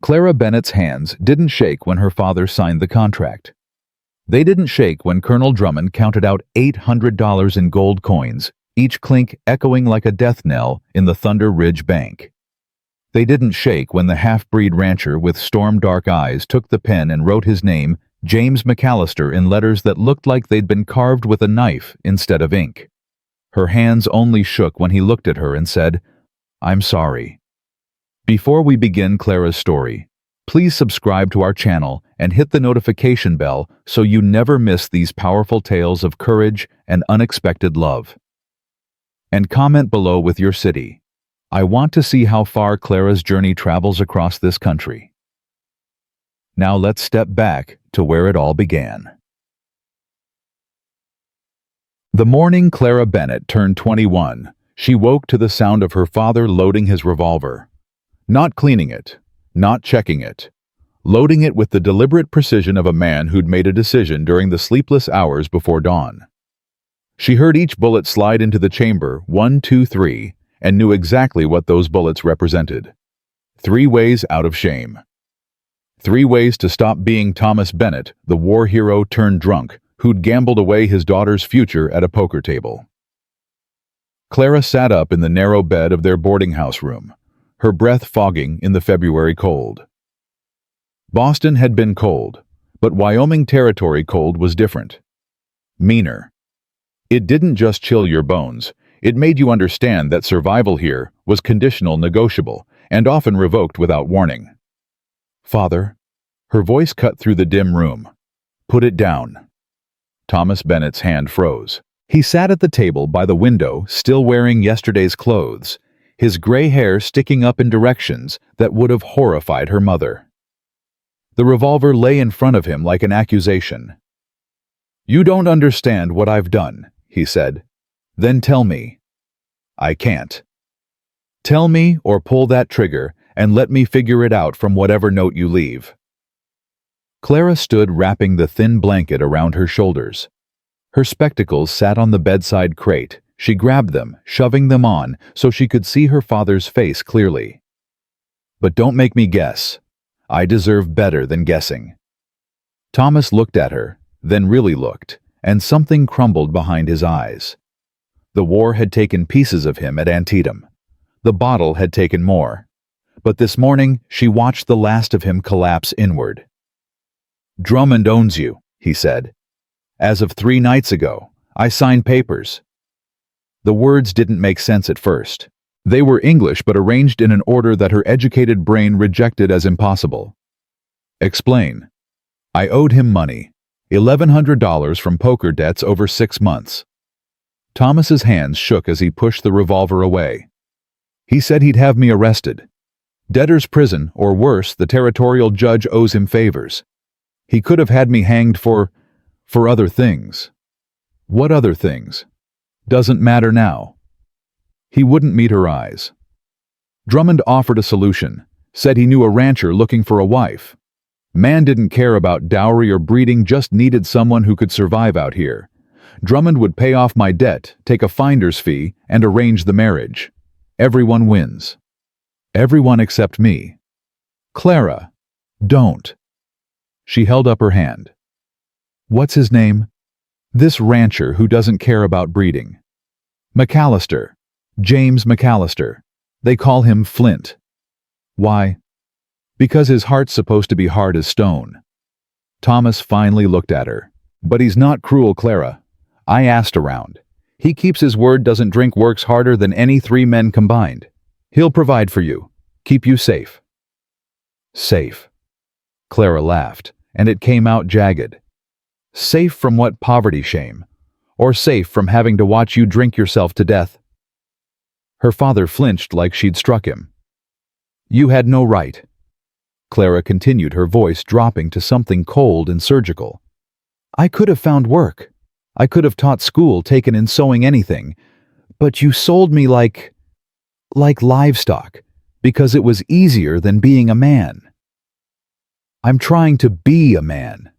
Clara Bennett's hands didn't shake when her father signed the contract. They didn't shake when Colonel Drummond counted out $800 in gold coins, each clink echoing like a death knell in the Thunder Ridge Bank. They didn't shake when the half-breed rancher with storm-dark eyes took the pen and wrote his name, James MacAllister, in letters that looked like they'd been carved with a knife instead of ink. Her hands only shook when he looked at her and said, "I'm sorry." Before we begin Clara's story, please subscribe to our channel and hit the notification bell so you never miss these powerful tales of courage and unexpected love. And comment below with your city. I want to see how far Clara's journey travels across this country. Now let's step back to where it all began. The morning Clara Bennett turned 21, she woke to the sound of her father loading his revolver. Not cleaning it, not checking it, loading it with the deliberate precision of a man who'd made a decision during the sleepless hours before dawn. She heard each bullet slide into the chamber, 1, 2, 3, and knew exactly what those bullets represented. 3 ways out of shame. 3 ways to stop being Thomas Bennett, the war hero turned drunk, who'd gambled away his daughter's future at a poker table. Clara sat up in the narrow bed of their boarding house room, her breath fogging in the February cold. Boston had been cold, but Wyoming Territory cold was different. Meaner. It didn't just chill your bones, it made you understand that survival here was conditional, negotiable, and often revoked without warning. "Father," her voice cut through the dim room. "Put it down." Thomas Bennett's hand froze. He sat at the table by the window, still wearing yesterday's clothes, his gray hair sticking up in directions that would have horrified her mother. The revolver lay in front of him like an accusation. "You don't understand what I've done," he said. "Then tell me." "I can't." "Tell me or pull that trigger and let me figure it out from whatever note you leave." Clara stood wrapping the thin blanket around her shoulders. Her spectacles sat on the bedside crate. She grabbed them, shoving them on so she could see her father's face clearly. "But don't make me guess. I deserve better than guessing." Thomas looked at her, then really looked, and something crumbled behind his eyes. The war had taken pieces of him at Antietam. The bottle had taken more. But this morning, she watched the last of him collapse inward. "Drummond owns you," he said. "As of 3 nights ago, I signed papers." The words didn't make sense at first. They were English but arranged in an order that her educated brain rejected as impossible. "Explain." "I owed him money. $1,100 from poker debts over 6 months. Thomas's hands shook as he pushed the revolver away. "He said he'd have me arrested. Debtor's prison, or worse, the territorial judge owes him favors. He could have had me hanged for other things." "What other things?" "Doesn't matter now." He wouldn't meet her eyes. Drummond offered a solution, said he knew a rancher looking for a wife. Man didn't care about dowry or breeding, just needed someone who could survive out here. Drummond would pay off my debt, take a finder's fee, and arrange the marriage. Everyone wins. Everyone except me. "Clara, don't." She held up her hand. "What's his name?" "This rancher who doesn't care about breeding. MacAllister. James MacAllister. They call him Flint." "Why?" "Because his heart's supposed to be hard as stone." Thomas finally looked at her. "But he's not cruel, Clara. I asked around. He keeps his word, doesn't drink, works harder than any 3 men combined. He'll provide for you, keep you safe." "Safe." Clara laughed, and it came out jagged. "Safe from what? Poverty, shame? Or safe from having to watch you drink yourself to death?" Her father flinched like she'd struck him. "You had no right." Clara continued, her voice dropping to something cold and surgical. "I could have found work. I could have taught school, taken in sewing, anything. But you sold me like livestock, because it was easier than being a man." "I'm trying to be a man."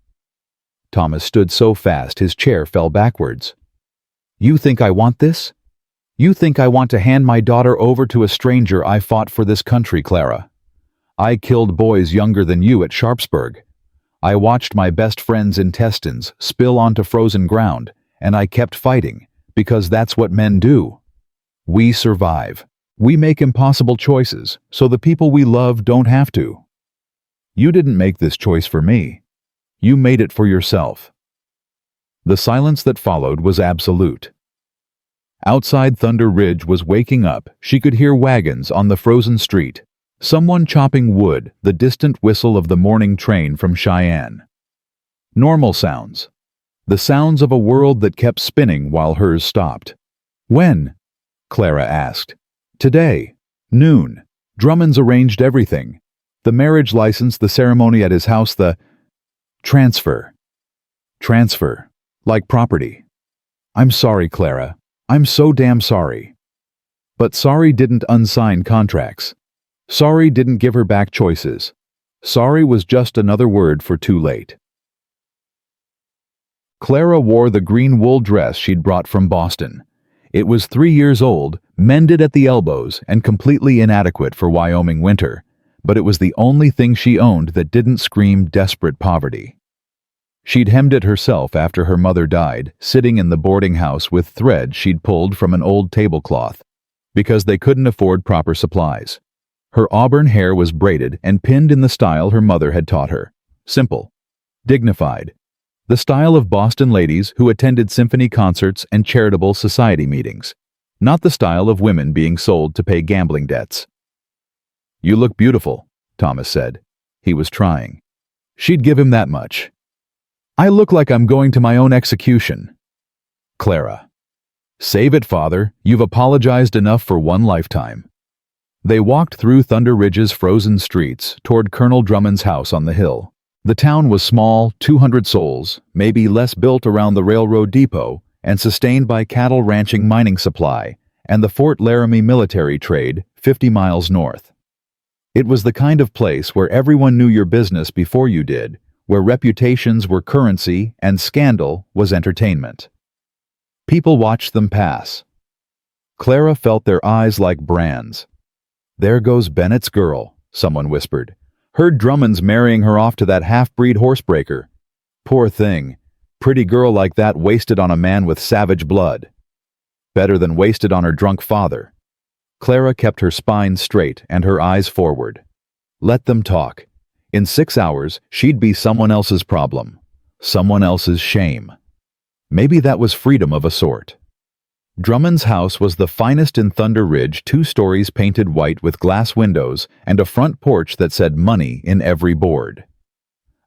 Thomas stood so fast his chair fell backwards. "You think I want this? You think I want to hand my daughter over to a stranger? I fought for this country, Clara. I killed boys younger than you at Sharpsburg. I watched my best friend's intestines spill onto frozen ground, and I kept fighting, because that's what men do. We survive. We make impossible choices, so the people we love don't have to. You didn't make this choice for me. You made it for yourself." The silence that followed was absolute. Outside Thunder Ridge was waking up. She could hear wagons on the frozen street, someone chopping wood, the distant whistle of the morning train from Cheyenne. Normal sounds. The sounds of a world that kept spinning while hers stopped. "When?" Clara asked. "Today. Noon. Drummond's arranged everything. The marriage license, the ceremony at his house, the transfer. Transfer. Like property. I'm sorry, Clara. I'm so damn sorry." But sorry didn't unsign contracts. Sorry didn't give her back choices. Sorry was just another word for too late. Clara wore the green wool dress she'd brought from Boston. It was 3 years old, mended at the elbows, and completely inadequate for Wyoming winter, but it was the only thing she owned that didn't scream desperate poverty. She'd hemmed it herself after her mother died, sitting in the boarding house with thread she'd pulled from an old tablecloth, because they couldn't afford proper supplies. Her auburn hair was braided and pinned in the style her mother had taught her. Simple. Dignified. The style of Boston ladies who attended symphony concerts and charitable society meetings. Not the style of women being sold to pay gambling debts. "You look beautiful," Thomas said. He was trying. She'd give him that much. "I look like I'm going to my own execution." Clara. "Save it, Father. You've apologized enough for one lifetime." They walked through Thunder Ridge's frozen streets toward Colonel Drummond's house on the hill. The town was small, 200 souls, maybe less, built around the railroad depot and sustained by cattle ranching, mining supply, and the Fort Laramie military trade 50 miles north. It was the kind of place where everyone knew your business before you did, where reputations were currency and scandal was entertainment. People watched them pass. Clara felt their eyes like brands. "There goes Bennett's girl," someone whispered. "Heard Drummond's marrying her off to that half-breed horsebreaker. Poor thing. Pretty girl like that wasted on a man with savage blood. Better than wasted on her drunk father." Clara kept her spine straight and her eyes forward. Let them talk. In 6 hours, she'd be someone else's problem, someone else's shame. Maybe that was freedom of a sort. Drummond's house was the finest in Thunder Ridge, 2 stories painted white with glass windows and a front porch that said money in every board.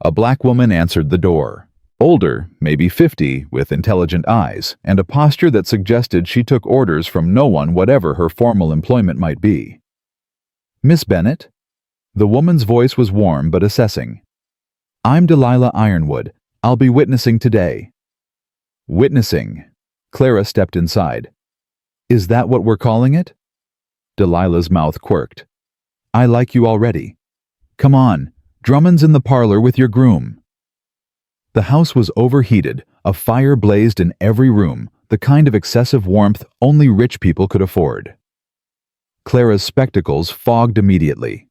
A black woman answered the door. Older, maybe 50, with intelligent eyes, and a posture that suggested she took orders from no one, whatever her formal employment might be. "Miss Bennett?" The woman's voice was warm but assessing. "I'm Delilah Ironwood. I'll be witnessing today." Witnessing. Clara stepped inside. "Is that what we're calling it?" Delilah's mouth quirked. "I like you already. Come on, Drummond's in the parlor with your groom." The house was overheated, a fire blazed in every room, the kind of excessive warmth only rich people could afford. Clara's spectacles fogged immediately.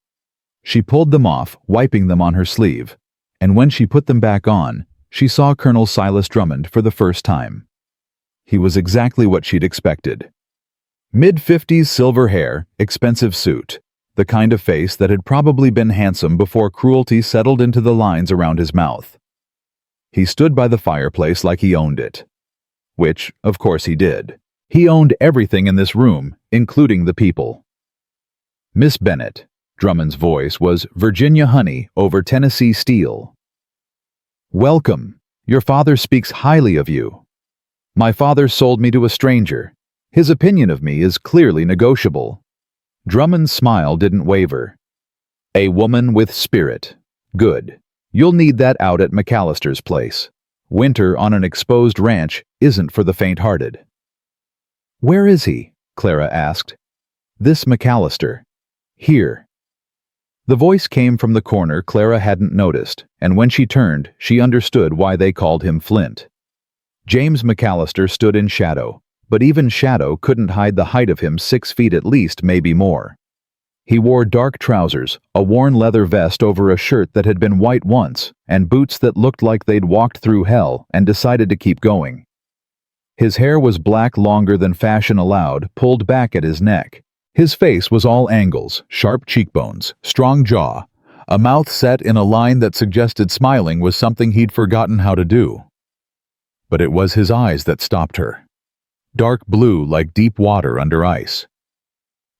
She pulled them off, wiping them on her sleeve, and when she put them back on, she saw Colonel Silas Drummond for the first time. He was exactly what she'd expected. Mid-50s, silver hair, expensive suit, the kind of face that had probably been handsome before cruelty settled into the lines around his mouth. He stood by the fireplace like he owned it. Which, of course, he did. He owned everything in this room, including the people. "Miss Bennett," Drummond's voice was Virginia honey over Tennessee steel. "Welcome. Your father speaks highly of you. My father sold me to a stranger. His opinion of me is clearly negotiable." Drummond's smile didn't waver. "A woman with spirit. Good. You'll need that out at MacAllister's place. Winter on an exposed ranch isn't for the faint-hearted." "Where is he?" Clara asked. "This MacAllister. Here." The voice came from the corner Clara hadn't noticed, and when she turned, she understood why they called him Flint. James MacAllister stood in shadow, but even shadow couldn't hide the height of him, 6 feet at least, maybe more. He wore dark trousers, a worn leather vest over a shirt that had been white once, and boots that looked like they'd walked through hell and decided to keep going. His hair was black, longer than fashion allowed, pulled back at his neck. His face was all angles, sharp cheekbones, strong jaw, a mouth set in a line that suggested smiling was something he'd forgotten how to do. But it was his eyes that stopped her. Dark blue like deep water under ice.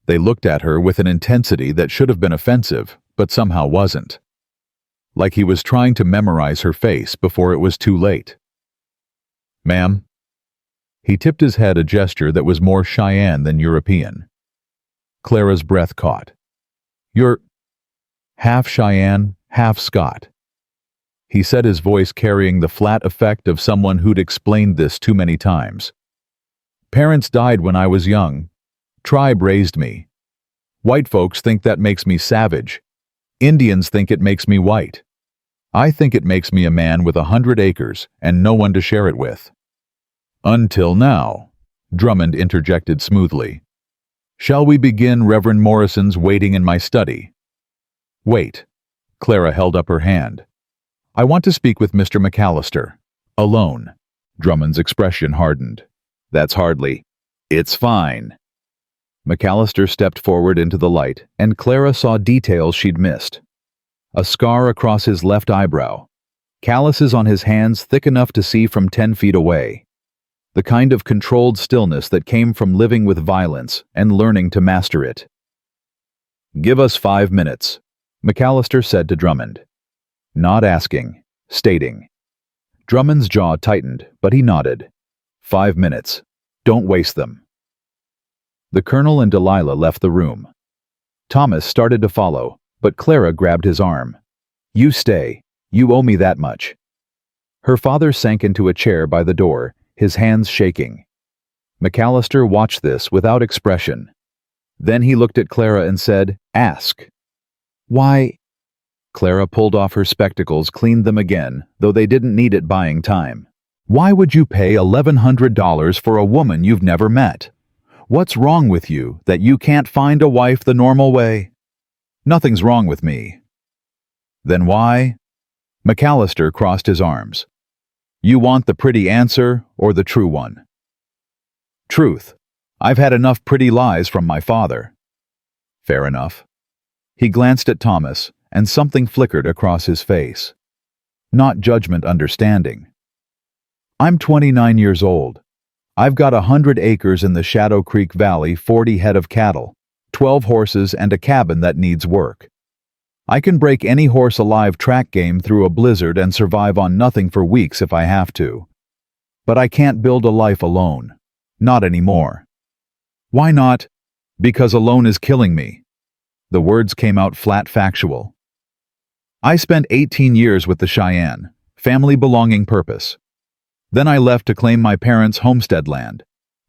They looked at her with an intensity that should have been offensive, but somehow wasn't. Like he was trying to memorize her face before it was too late. "Ma'am?" He tipped his head, a gesture that was more Cheyenne than European. Clara's breath caught. "You're half Cheyenne, half Scot," he said, his voice carrying the flat effect of someone who'd explained this too many times. "Parents died when I was young. Tribe raised me. White folks think that makes me savage. Indians think it makes me white. I think it makes me a man with 100 acres and no one to share it with." "Until now," Drummond interjected smoothly. "Shall we begin Reverend Morrison's waiting in my study?" "Wait." Clara held up her hand. "I want to speak with Mr. MacAllister. Alone." Drummond's expression hardened. "That's hardly—" "It's fine." MacAllister stepped forward into the light, and Clara saw details she'd missed. A scar across his left eyebrow. Calluses on his hands thick enough to see from 10 feet away. The kind of controlled stillness that came from living with violence and learning to master it. "Give us 5 minutes," MacAllister said to Drummond. Not asking, stating. Drummond's jaw tightened, but he nodded. 5 minutes. Don't waste them." The Colonel and Delilah left the room. Thomas started to follow, but Clara grabbed his arm. "You stay. You owe me that much." Her father sank into a chair by the door, his hands shaking. MacAllister watched this without expression. Then he looked at Clara and said, "Ask." "Why?" Clara pulled off her spectacles, cleaned them again, though they didn't need it buying time. "Why would you pay $1,100 for a woman you've never met? What's wrong with you that you can't find a wife the normal way?" "Nothing's wrong with me." "Then why?" MacAllister crossed his arms. "You want the pretty answer or the true one?" "Truth. I've had enough pretty lies from my father." "Fair enough." He glanced at Thomas, and something flickered across his face. Not judgment, understanding. "I'm 29 years old. I've got 100 acres in the Shadow Creek Valley, 40 head of cattle, 12 horses, and a cabin that needs work. I can break any horse-alive track game through a blizzard and survive on nothing for weeks if I have to. But I can't build a life alone. Not anymore." "Why not?" "Because alone is killing me." The words came out flat, factual. "I spent 18 years with the Cheyenne, family belonging purpose. Then I left to claim my parents' homestead land.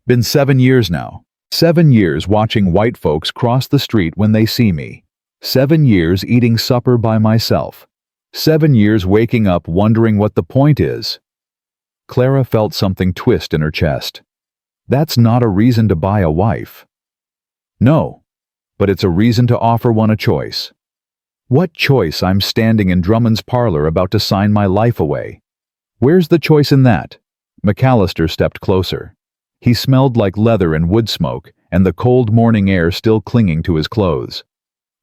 Been 7 years now. 7 years watching white folks cross the street when they see me. 7 years eating supper by myself. 7 years waking up wondering what the point is." Clara felt something twist in her chest. That's not a reason to buy a wife. No, but it's a reason to offer one a choice. What choice? I'm standing in Drummond's parlor about to sign my life away. Where's the choice in that? MacAllister stepped closer. He smelled like leather and wood smoke, and the cold morning air still clinging to his clothes.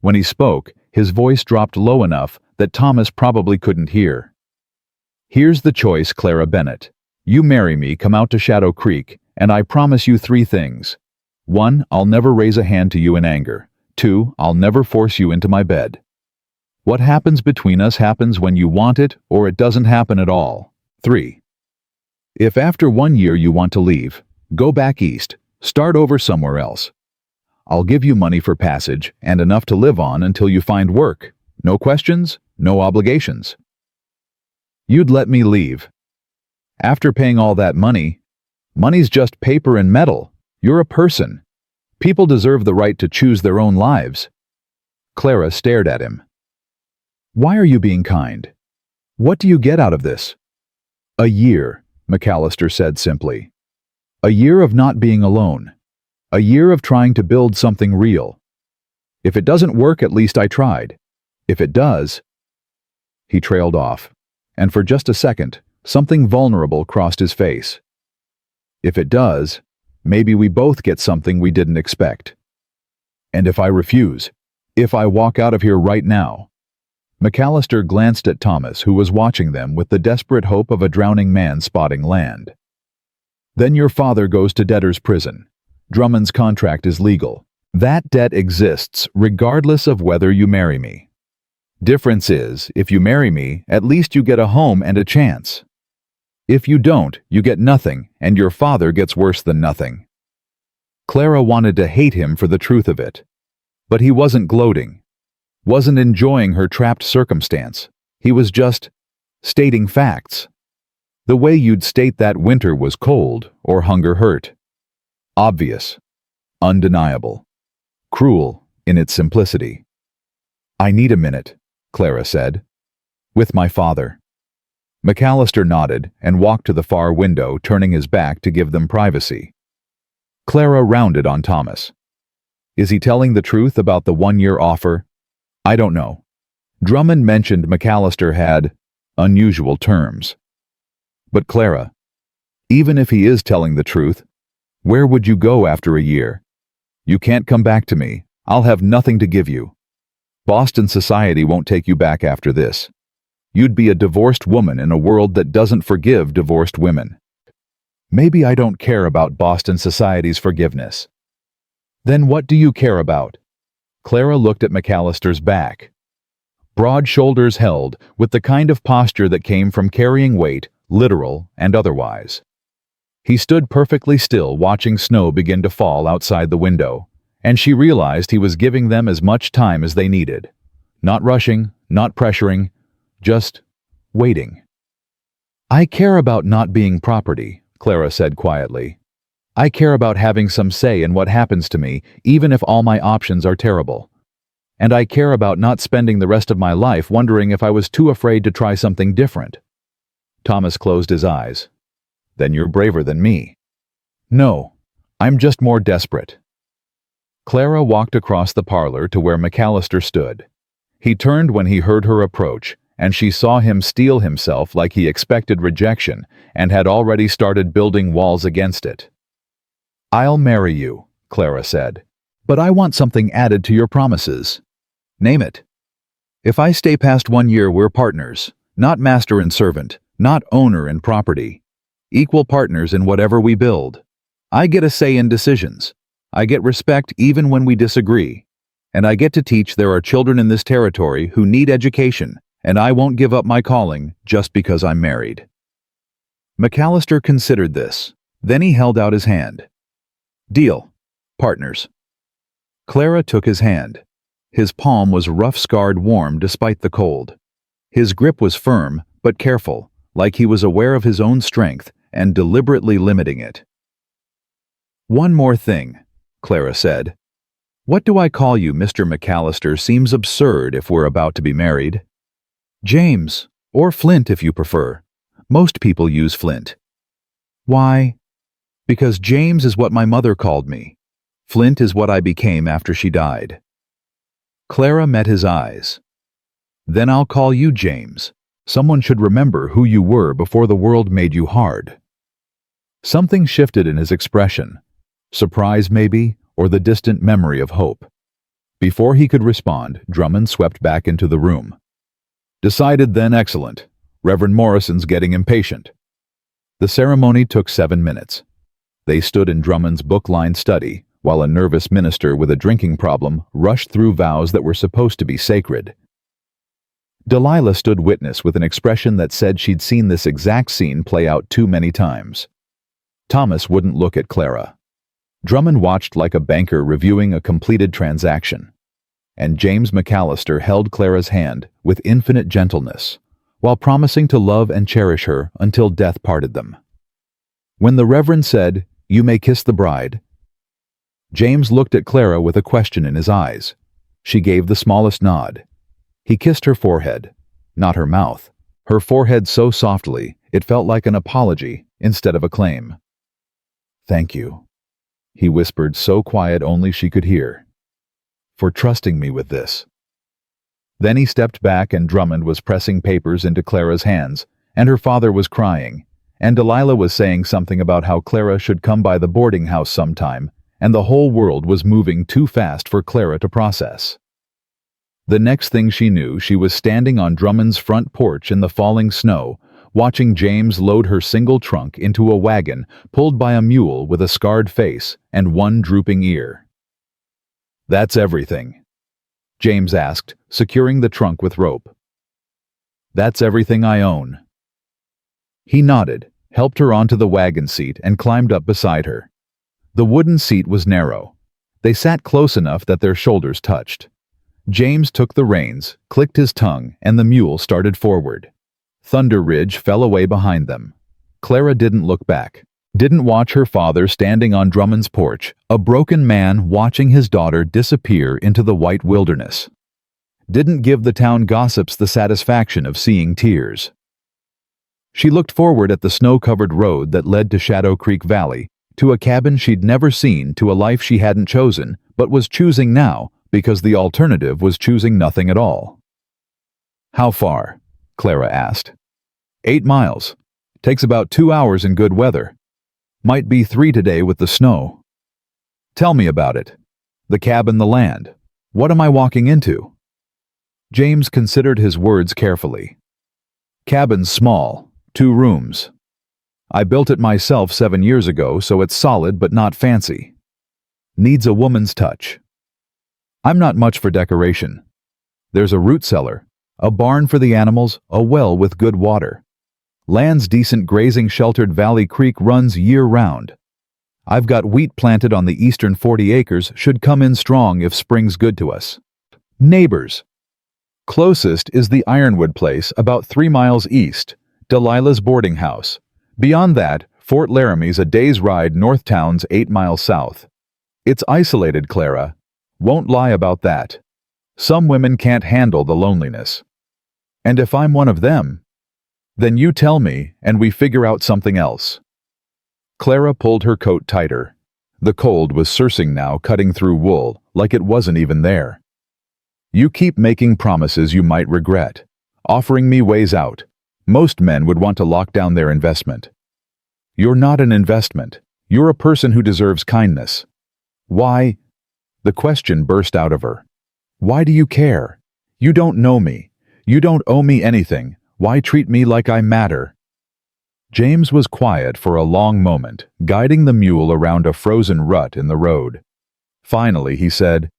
When he spoke, his voice dropped low enough that Thomas probably couldn't hear. "Here's the choice, Clara Bennett. You marry me, come out to Shadow Creek, and I promise you 3 things. 1, I'll never raise a hand to you in anger. 2, I'll never force you into my bed. What happens between us happens when you want it, or it doesn't happen at all. 3. If after 1 year you want to leave, go back east, start over somewhere else. I'll give you money for passage and enough to live on until you find work. No questions, no obligations." "You'd let me leave?" "After paying all that money? Money's just paper and metal. You're a person. People deserve the right to choose their own lives." Clara stared at him. "Why are you being kind? What do you get out of this?" "A year," MacAllister said simply. "A year of not being alone. A year of trying to build something real. If it doesn't work, at least I tried. If it does—" He trailed off, and for just a second, something vulnerable crossed his face. "If it does, maybe we both get something we didn't expect. And if I refuse, if I walk out of here right now—" MacAllister glanced at Thomas, who was watching them with the desperate hope of a drowning man spotting land. "Then your father goes to debtor's prison. Drummond's contract is legal. That debt exists regardless of whether you marry me. Difference is, if you marry me, at least you get a home and a chance. If you don't, you get nothing, and your father gets worse than nothing." Clara wanted to hate him for the truth of it. But he wasn't gloating, wasn't enjoying her trapped circumstance. He was just stating facts. The way you'd state that winter was cold or hunger hurt. Obvious, undeniable, cruel in its simplicity. "I need a minute," Clara said. "With my father." MacAllister nodded and walked to the far window, turning his back to give them privacy. Clara rounded on Thomas. "Is he telling the truth about the one-year offer?" "I don't know. Drummond mentioned MacAllister had unusual terms." "But Clara, even if he is telling the truth, where would you go after a year? You can't come back to me. I'll have nothing to give you. Boston society won't take you back after this. You'd be a divorced woman in a world that doesn't forgive divorced women." "Maybe I don't care about Boston society's forgiveness." "Then what do you care about?" Clara looked at MacAllister's back. Broad shoulders held, with the kind of posture that came from carrying weight, literal and otherwise. He stood perfectly still, watching snow begin to fall outside the window, and she realized he was giving them as much time as they needed. Not rushing, not pressuring, just waiting. "I care about not being property," Clara said quietly. "I care about having some say in what happens to me, even if all my options are terrible. And I care about not spending the rest of my life wondering if I was too afraid to try something different." Thomas closed his eyes. "Then you're braver than me." "No, I'm just more desperate." Clara walked across the parlor to where MacAllister stood. He turned when he heard her approach, and she saw him steel himself like he expected rejection and had already started building walls against it. "I'll marry you," Clara said, "but I want something added to your promises." "Name it." "If I stay past 1 year, we're partners, not master and servant, not owner and property. Equal partners in whatever we build. I get a say in decisions. I get respect even when we disagree. And I get to teach there are children in this territory who need education, and I won't give up my calling just because I'm married." MacAllister considered this. Then he held out his hand. "Deal. Partners." Clara took his hand. His palm was rough-scarred warm despite the cold. His grip was firm, but careful, like he was aware of his own strength and deliberately limiting it. "One more thing," Clara said. "What do I call you, Mr. MacAllister, seems absurd if we're about to be married. James, or Flint if you prefer. Most people use Flint." "Why?" "Because James is what my mother called me. Flint is what I became after she died." Clara met his eyes. "Then I'll call you James. Someone should remember who you were before the world made you hard." Something shifted in his expression. Surprise, maybe, or the distant memory of hope. Before he could respond, Drummond swept back into the room. "Decided then, excellent. Reverend Morrison's getting impatient." The ceremony took 7 minutes. They stood in Drummond's book-lined study, while a nervous minister with a drinking problem rushed through vows that were supposed to be sacred. Delilah stood witness with an expression that said she'd seen this exact scene play out too many times. Thomas wouldn't look at Clara. Drummond watched like a banker reviewing a completed transaction. And James MacAllister held Clara's hand with infinite gentleness, while promising to love and cherish her until death parted them. When the Reverend said, "You may kiss the bride," James looked at Clara with a question in his eyes. She gave the smallest nod. He kissed her forehead, not her mouth, her forehead so softly it felt like an apology instead of a claim. "Thank you," he whispered, so quiet only she could hear. for trusting me with this." Then he stepped back and Drummond was pressing papers into Clara's hands, and her father was crying, and Delilah was saying something about how Clara should come by the boarding house sometime, and the whole world was moving too fast for Clara to process. The next thing she knew, she was standing on Drummond's front porch in the falling snow, watching James load her single trunk into a wagon pulled by a mule with a scarred face and one drooping ear. "That's everything?" James asked, securing the trunk with rope. "That's everything I own." He nodded, helped her onto the wagon seat, and climbed up beside her. The wooden seat was narrow. They sat close enough that their shoulders touched. James took the reins, clicked his tongue, and the mule started forward. Thunder Ridge fell away behind them. Clara didn't look back. Didn't watch her father standing on Drummond's porch, a broken man watching his daughter disappear into the white wilderness. Didn't give the town gossips the satisfaction of seeing tears. She looked forward at the snow-covered road that led to Shadow Creek Valley, to a cabin she'd never seen, to a life she hadn't chosen, but was choosing now because the alternative was choosing nothing at all. "How far?" Clara asked. 8 miles. Takes about 2 hours in good weather. Might be 3 today with the snow." "Tell me about it. The cabin, the land. What am I walking into?" James considered his words carefully. "Cabin's small, 2 rooms. I built it myself 7 years ago, so it's solid but not fancy. Needs a woman's touch. I'm not much for decoration. There's a root cellar, a barn for the animals, a well with good water. Land's decent, grazing sheltered. Valley Creek runs year-round. I've got wheat planted on the eastern 40 acres, should come in strong if spring's good to us. Neighbors. Closest is the Ironwood place, about 3 miles east, Delilah's boarding house. Beyond that, Fort Laramie's a day's ride north, town's 8 miles south. It's isolated, Clara. Won't lie about that. Some women can't handle the loneliness. And if I'm one of them, then you tell me and we figure out something else." Clara pulled her coat tighter. The cold was surging now, cutting through wool, like it wasn't even there. "You keep making promises you might regret, offering me ways out. Most men would want to lock down their investment. You're not an investment. You're a person who deserves kindness. Why?" The question burst out of her. "Why do you care? You don't know me. You don't owe me anything. Why treat me like I matter?" James was quiet for a long moment, guiding the mule around a frozen rut in the road. Finally, he said,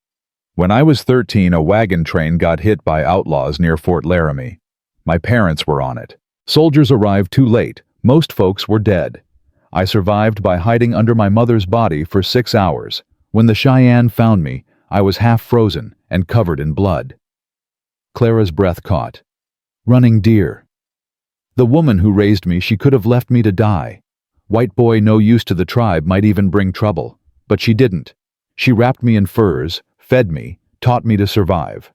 "When I was 13, a wagon train got hit by outlaws near Fort Laramie. My parents were on it. Soldiers arrived too late. Most folks were dead. I survived by hiding under my mother's body for 6 hours. When the Cheyenne found me, I was half frozen and covered in blood." Clara's breath caught. "Running deer. The woman who raised me, she could have left me to die. White boy no use to the tribe, might even bring trouble. But she didn't. She wrapped me in furs, fed me, taught me to survive.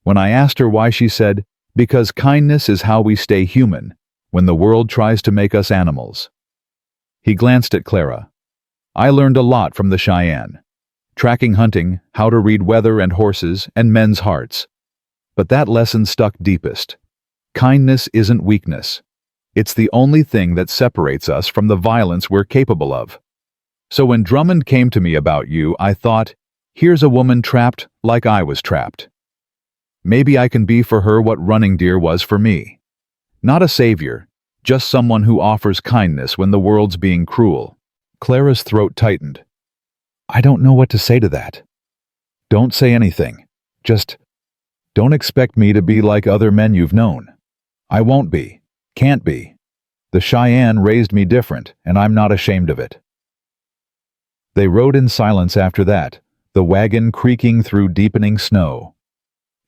When I asked her why, she said, because kindness is how we stay human, when the world tries to make us animals." He glanced at Clara. "I learned a lot from the Cheyenne. Tracking, hunting, how to read weather and horses, and men's hearts. But that lesson stuck deepest. Kindness isn't weakness. It's the only thing that separates us from the violence we're capable of. So when Drummond came to me about you, I thought, here's a woman trapped like I was trapped. Maybe I can be for her what Running Deer was for me. Not a savior, just someone who offers kindness when the world's being cruel." Clara's throat tightened. "I don't know what to say to that." "Don't say anything. Just don't expect me to be like other men you've known. I won't be. Can't be. The Cheyenne raised me different, and I'm not ashamed of it." They rode in silence after that, the wagon creaking through deepening snow.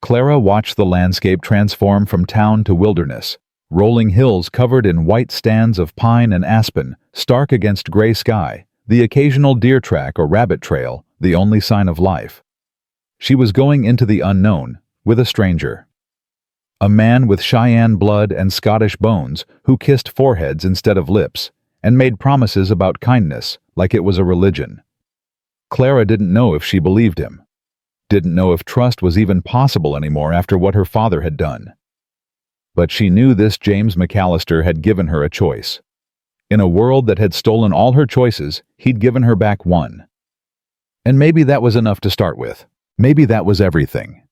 Clara watched the landscape transform from town to wilderness, rolling hills covered in white stands of pine and aspen, stark against gray sky, the occasional deer track or rabbit trail, the only sign of life. She was going into the unknown, with a stranger. A man with Cheyenne blood and Scottish bones who kissed foreheads instead of lips, and made promises about kindness like it was a religion. Clara didn't know if she believed him. didn't know if trust was even possible anymore after what her father had done. But she knew this James MacAllister had given her a choice. In a world that had stolen all her choices, he'd given her back one. And maybe that was enough to start with. Maybe that was everything.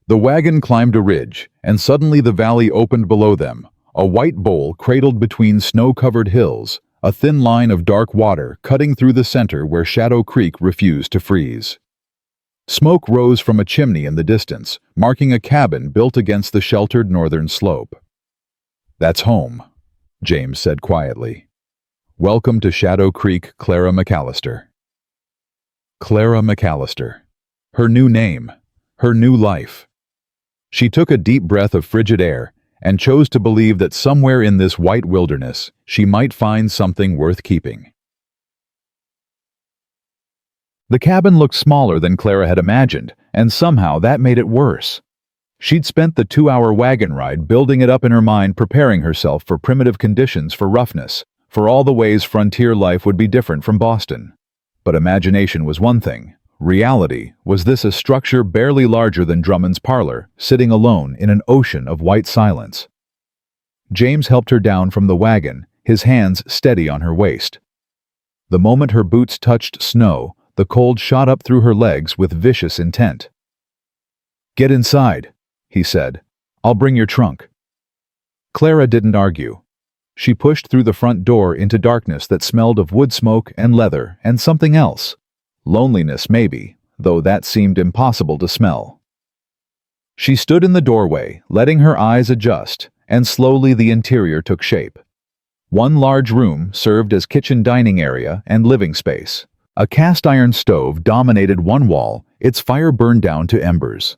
The wagon climbed a ridge, and suddenly the valley opened below them, a white bowl cradled between snow-covered hills, a thin line of dark water cutting through the center where Shadow Creek refused to freeze. Smoke rose from a chimney in the distance, marking a cabin built against the sheltered northern slope. "That's home," James said quietly. "Welcome to Shadow Creek, Clara MacAllister." Clara MacAllister. Her new name. Her new life. She took a deep breath of frigid air and chose to believe that somewhere in this white wilderness she might find something worth keeping. The cabin looked smaller than Clara had imagined, and somehow that made it worse. She'd spent the 2-hour wagon ride building it up in her mind, preparing herself for primitive conditions, for roughness, for all the ways frontier life would be different from Boston. But imagination was one thing. Reality was this: a structure barely larger than Drummond's parlor, sitting alone in an ocean of white silence. James helped her down from the wagon, his hands steady on her waist. The moment her boots touched snow, the cold shot up through her legs with vicious intent. "Get inside," he said. "I'll bring your trunk." Clara didn't argue. She pushed through the front door into darkness that smelled of wood smoke and leather and something else. Loneliness, maybe, though that seemed impossible to smell. She stood in the doorway, letting her eyes adjust, and slowly the interior took shape. One large room served as kitchen, dining area, and living space. A cast-iron stove dominated one wall, its fire burned down to embers.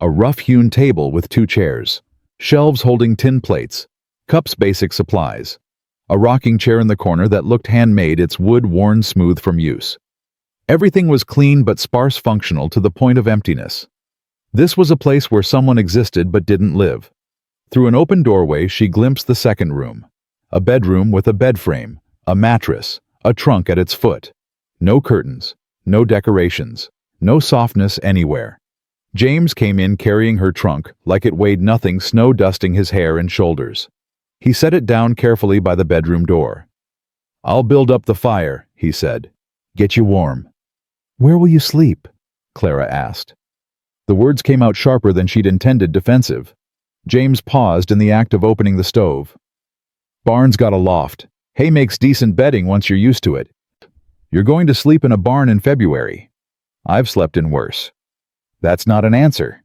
A rough-hewn table with 2 chairs. Shelves holding tin plates, cups, basic supplies. A rocking chair in the corner that looked handmade, its wood worn smooth from use. Everything was clean but sparse, functional to the point of emptiness. This was a place where someone existed but didn't live. Through an open doorway she glimpsed the second room. A bedroom with a bed frame, a mattress, a trunk at its foot. No curtains, no decorations, no softness anywhere. James came in carrying her trunk like it weighed nothing, snow dusting his hair and shoulders. He set it down carefully by the bedroom door. "I'll build up the fire," he said. "Get you warm." "Where will you sleep?" Clara asked. The words came out sharper than she'd intended, defensive. James paused in the act of opening the stove. "Barn's got a loft. Hay makes decent bedding once you're used to it. You're going to sleep in a barn in February. I've slept in worse." "That's not an answer."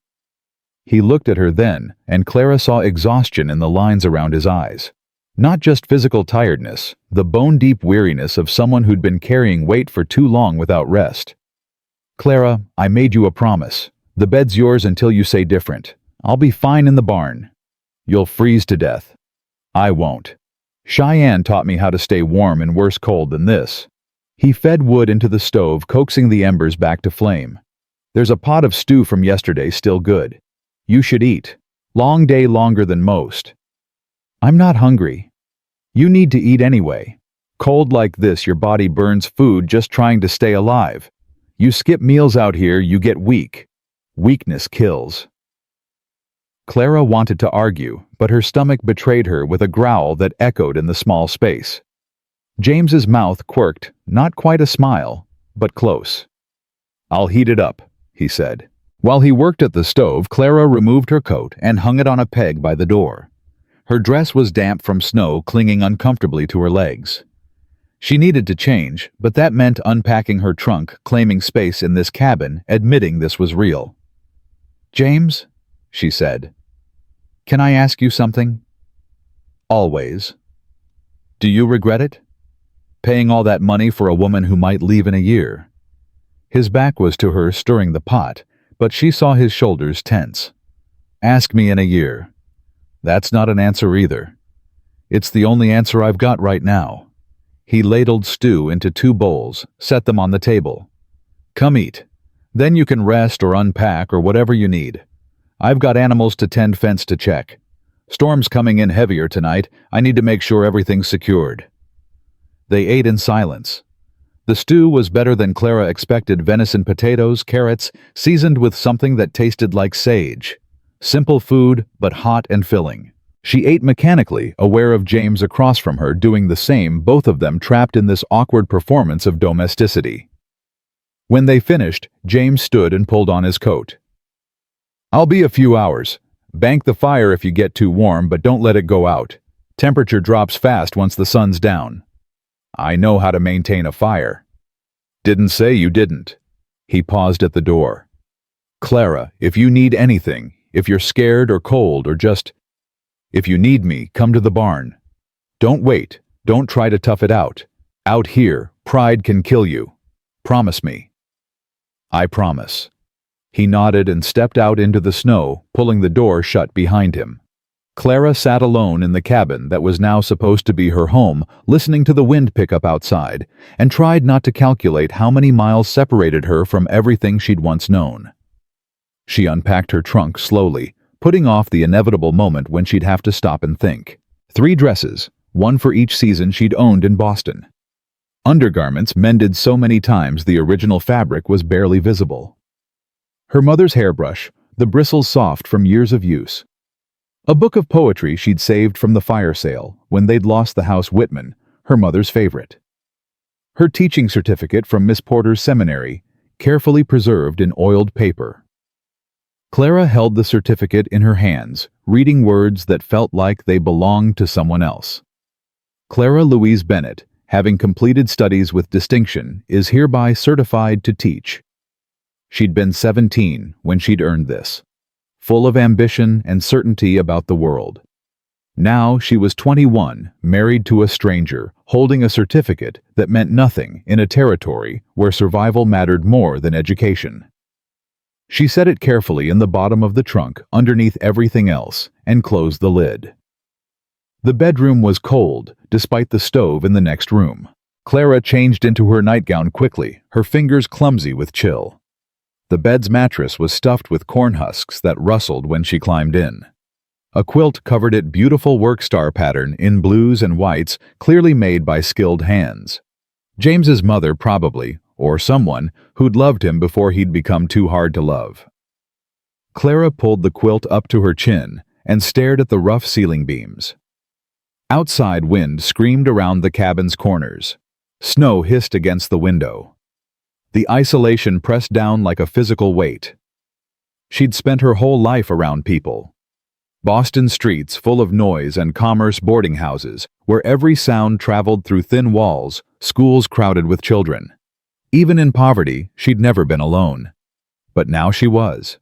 He looked at her then, and Clara saw exhaustion in the lines around his eyes. Not just physical tiredness, the bone-deep weariness of someone who'd been carrying weight for too long without rest. "Clara, I made you a promise. The bed's yours until you say different. I'll be fine in the barn. You'll freeze to death. I won't. Cheyenne taught me how to stay warm in worse cold than this." He fed wood into the stove, coaxing the embers back to flame. "There's a pot of stew from yesterday still good. You should eat. Long day, longer than most." "I'm not hungry." "You need to eat anyway. Cold like this, your body burns food just trying to stay alive. You skip meals out here, you get weak. Weakness kills." Clara wanted to argue, but her stomach betrayed her with a growl that echoed in the small space. James's mouth quirked, not quite a smile, but close. "I'll heat it up," he said. While he worked at the stove, Clara removed her coat and hung it on a peg by the door. Her dress was damp from snow, clinging uncomfortably to her legs. She needed to change, but that meant unpacking her trunk, claiming space in this cabin, admitting this was real. "James," she said, "can I ask you something?" "Always." "Do you regret it? Paying all that money for a woman who might leave in a year?" His back was to her, stirring the pot, but she saw his shoulders tense. "Ask me in a year." "That's not an answer either." "It's the only answer I've got right now." He ladled stew into 2 bowls, set them on the table. "Come eat. Then you can rest or unpack or whatever you need. I've got animals to tend, fence to check. Storm's coming in heavier tonight. I need to make sure everything's secured." They ate in silence. The stew was better than Clara expected: venison, potatoes, carrots, seasoned with something that tasted like sage. Simple food, but hot and filling. She ate mechanically, aware of James across from her doing the same, both of them trapped in this awkward performance of domesticity. When they finished, James stood and pulled on his coat. "I'll be a few hours. Bank the fire if you get too warm, but don't let it go out. Temperature drops fast once the sun's down." "I know how to maintain a fire." "Didn't say you didn't." He paused at the door. "Clara, if you need anything, if you're scared or cold or just... if you need me, come to the barn. Don't wait. Don't try to tough it out. Out here, pride can kill you. Promise me." "I promise." He nodded and stepped out into the snow, pulling the door shut behind him. Clara sat alone in the cabin that was now supposed to be her home, listening to the wind pick up outside, and tried not to calculate how many miles separated her from everything she'd once known. She unpacked her trunk slowly, putting off the inevitable moment when she'd have to stop and think. 3 dresses, one for each season she'd owned in Boston. Undergarments mended so many times the original fabric was barely visible. Her mother's hairbrush, the bristles soft from years of use. A book of poetry she'd saved from the fire sale when they'd lost the house Whitman, her mother's favorite. Her teaching certificate from Miss Porter's seminary, carefully preserved in oiled paper. Clara held the certificate in her hands, reading words that felt like they belonged to someone else. Clara Louise Bennett, having completed studies with distinction, is hereby certified to teach. She'd been 17 when she'd earned this, full of ambition and certainty about the world. Now she was 21, married to a stranger, holding a certificate that meant nothing in a territory where survival mattered more than education. She set it carefully in the bottom of the trunk, underneath everything else, and closed the lid. The bedroom was cold, despite the stove in the next room. Clara changed into her nightgown quickly, her fingers clumsy with chill. The bed's mattress was stuffed with corn husks that rustled when she climbed in. A quilt covered it, beautiful workstar pattern in blues and whites, clearly made by skilled hands. James's mother probably, or someone who'd loved him before he'd become too hard to love. Clara pulled the quilt up to her chin and stared at the rough ceiling beams. Outside wind screamed around the cabin's corners. Snow hissed against the window. The isolation pressed down like a physical weight. She'd spent her whole life around people. Boston streets full of noise and commerce, boarding houses, where every sound traveled through thin walls, schools crowded with children. Even in poverty, she'd never been alone. But now she was.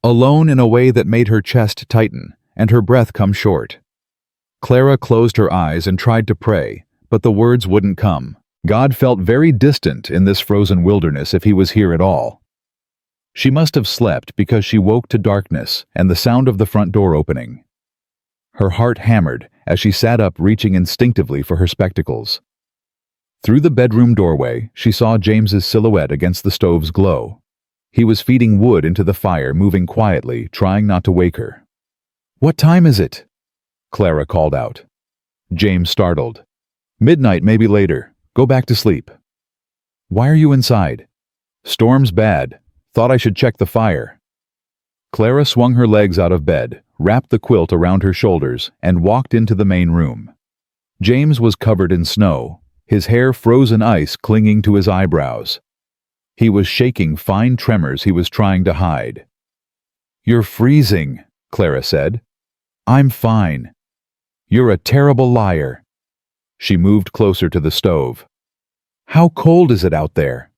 Alone in a way that made her chest tighten and her breath come short. Clara closed her eyes and tried to pray, but the words wouldn't come. God felt very distant in this frozen wilderness if he was here at all. She must have slept because she woke to darkness and the sound of the front door opening. Her heart hammered as she sat up, reaching instinctively for her spectacles. Through the bedroom doorway, she saw James's silhouette against the stove's glow. He was feeding wood into the fire, moving quietly, trying not to wake her. "What time is it?" Clara called out. James startled. "Midnight, maybe later. Go back to sleep." "Why are you inside?" "Storm's bad. Thought I should check the fire." Clara swung her legs out of bed, wrapped the quilt around her shoulders, and walked into the main room. James was covered in snow, his hair frozen ice clinging to his eyebrows. He was shaking fine tremors he was trying to hide. "You're freezing," Clara said. "I'm fine." "You're a terrible liar." She moved closer to the stove. "How cold is it out there?"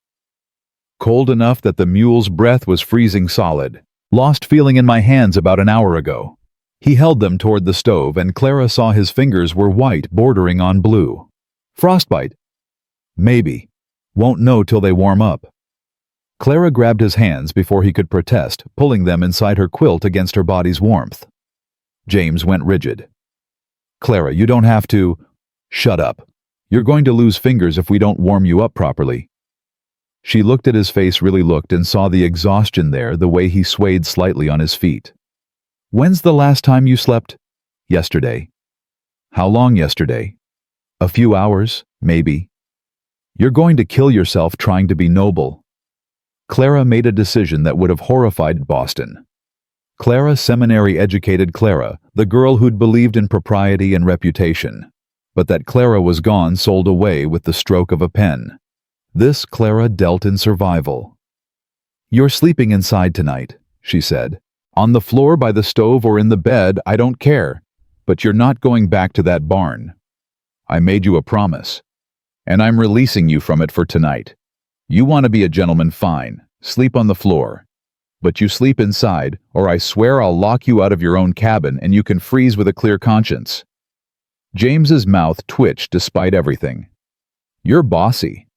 "Cold enough that the mule's breath was freezing solid. Lost feeling in my hands about an hour ago." He held them toward the stove, and Clara saw his fingers were white, bordering on blue. "Frostbite?" "Maybe. Won't know till they warm up." Clara grabbed his hands before he could protest, pulling them inside her quilt against her body's warmth. James went rigid. "Clara, you don't have to..." "Shut up. You're going to lose fingers if we don't warm you up properly." She looked at his face, really looked, and saw the exhaustion there, the way he swayed slightly on his feet. "When's the last time you slept?" "Yesterday." "How long yesterday?" "A few hours, maybe." You're going to kill yourself trying to be noble. Clara made a decision that would have horrified Boston. Clara, seminary-educated Clara, the girl who'd believed in propriety and reputation. But that Clara was gone, sold away with the stroke of a pen. This Clara dealt in survival. You're sleeping inside tonight, she said. On the floor, by the stove, or in the bed, I don't care. But you're not going back to that barn. I made you a promise. And I'm releasing you from it for tonight. You want to be a gentleman, fine. Sleep on the floor. But you sleep inside, or I swear I'll lock you out of your own cabin and you can freeze with a clear conscience. James's mouth twitched despite everything. You're bossy.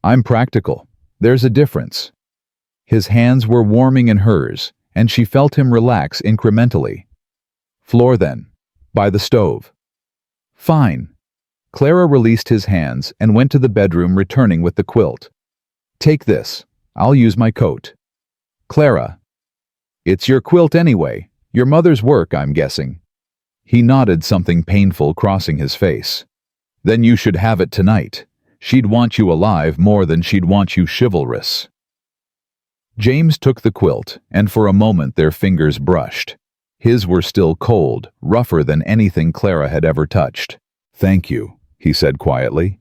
I'm practical. There's a difference. His hands were warming in hers, and she felt him relax incrementally. Floor then. By the stove. Fine. Clara released his hands and went to the bedroom, returning with the quilt. Take this. I'll use my coat. Clara. It's your quilt anyway. Your mother's work, I'm guessing. He nodded, something painful crossing his face. Then you should have it tonight. She'd want you alive more than she'd want you chivalrous. James took the quilt, and for a moment their fingers brushed. His were still cold, rougher than anything Clara had ever touched. Thank you, he said quietly.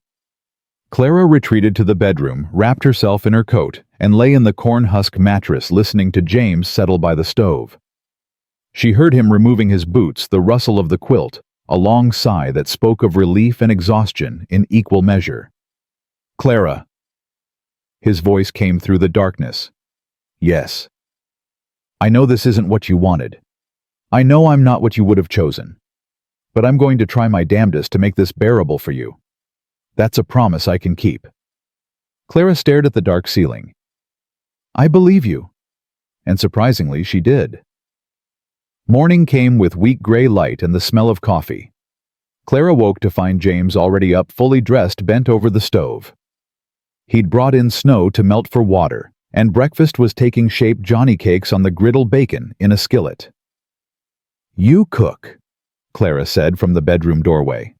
Clara retreated to the bedroom, wrapped herself in her coat, and lay in the corn-husk mattress listening to James settle by the stove. She heard him removing his boots, the rustle of the quilt, a long sigh that spoke of relief and exhaustion in equal measure. Clara. His voice came through the darkness. Yes. I know this isn't what you wanted. I know I'm not what you would have chosen. But I'm going to try my damnedest to make this bearable for you. That's a promise I can keep. Clara stared at the dark ceiling. I believe you. And surprisingly, she did. Morning came with weak gray light and the smell of coffee. Clara woke to find James already up, fully dressed, bent over the stove. He'd brought in snow to melt for water, and breakfast was taking shape, Johnny cakes on the griddle, bacon in a skillet. You cook, Clara said from the bedroom doorway.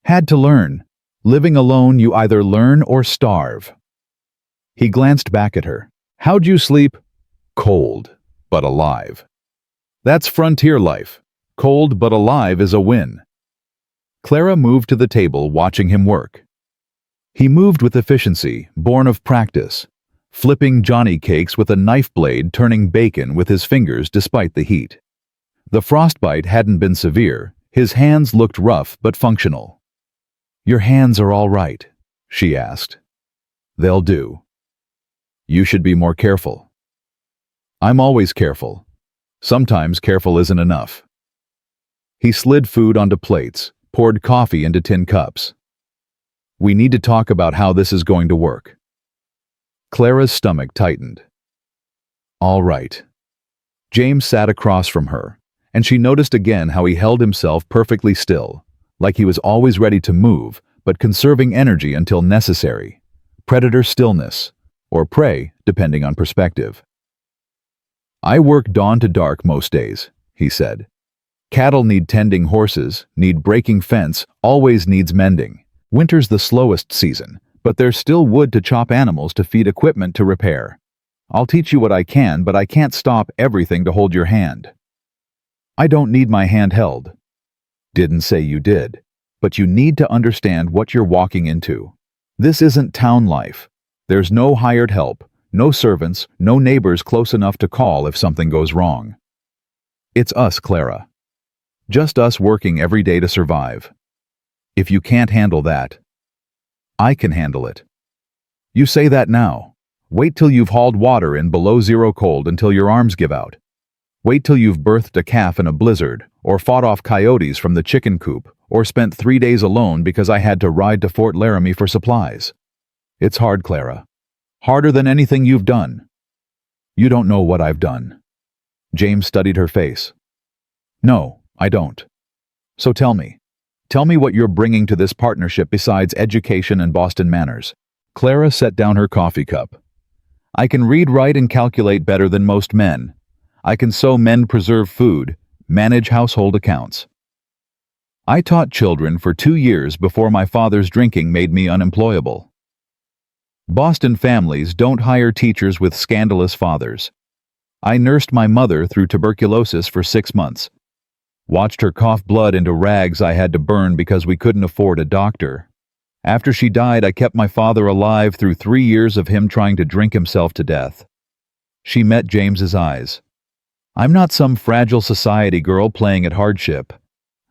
Had to learn. Living alone, you either learn or starve. He glanced back at her. How'd you sleep? Cold, but alive. That's frontier life. Cold but alive is a win. Clara moved to the table, watching him work. He moved with efficiency, born of practice, flipping Johnny cakes with a knife blade, turning bacon with his fingers despite the heat. The frostbite hadn't been severe. His hands looked rough but functional. Your hands are all right, she asked. They'll do. You should be more careful. I'm always careful. Sometimes careful isn't enough. He slid food onto plates, poured coffee into tin cups. We need to talk about how this is going to work. Clara's stomach tightened. All right. James sat across from her, and she noticed again how he held himself perfectly still, like he was always ready to move, but conserving energy until necessary. Predator stillness, or prey, depending on perspective. I work dawn to dark most days, he said. Cattle need tending, horses need breaking fence, always needs mending. Winter's the slowest season, but there's still wood to chop, animals to feed, equipment to repair. I'll teach you what I can, but I can't stop everything to hold your hand. I don't need my hand held. Didn't say you did, but you need to understand what you're walking into. This isn't town life. There's no hired help. No servants, no neighbors close enough to call if something goes wrong. It's us, Clara. Just us working every day to survive. If you can't handle that, I can handle it. You say that now. Wait till you've hauled water in below zero cold until your arms give out. Wait till you've birthed a calf in a blizzard, or fought off coyotes from the chicken coop, or spent 3 days alone because I had to ride to Fort Laramie for supplies. It's hard, Clara. Harder than anything you've done. You don't know what I've done. James studied her face. No, I don't. So tell me what you're bringing to this partnership besides education and Boston manners. Clara set down her coffee cup. I can read, write, and calculate better than most men. I can sew, mend, preserve food, manage household accounts. I taught children for 2 years before my father's drinking made me unemployable. Boston families don't hire teachers with scandalous fathers. I nursed my mother through tuberculosis for 6 months. Watched her cough blood into rags I had to burn because we couldn't afford a doctor. After she died, I kept my father alive through 3 years of him trying to drink himself to death. She met James's eyes. I'm not some fragile society girl playing at hardship.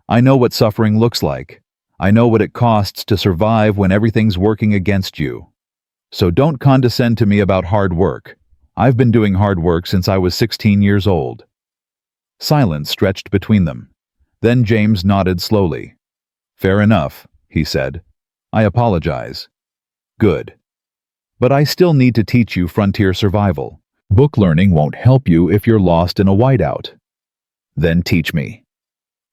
I know what suffering looks like. I know what it costs to survive when everything's working against you. So don't condescend to me about hard work. I've been doing hard work since I was 16 years old. Silence stretched between them. Then James nodded slowly. Fair enough, he said. I apologize. Good. But I still need to teach you frontier survival. Book learning won't help you if you're lost in a whiteout. Then teach me.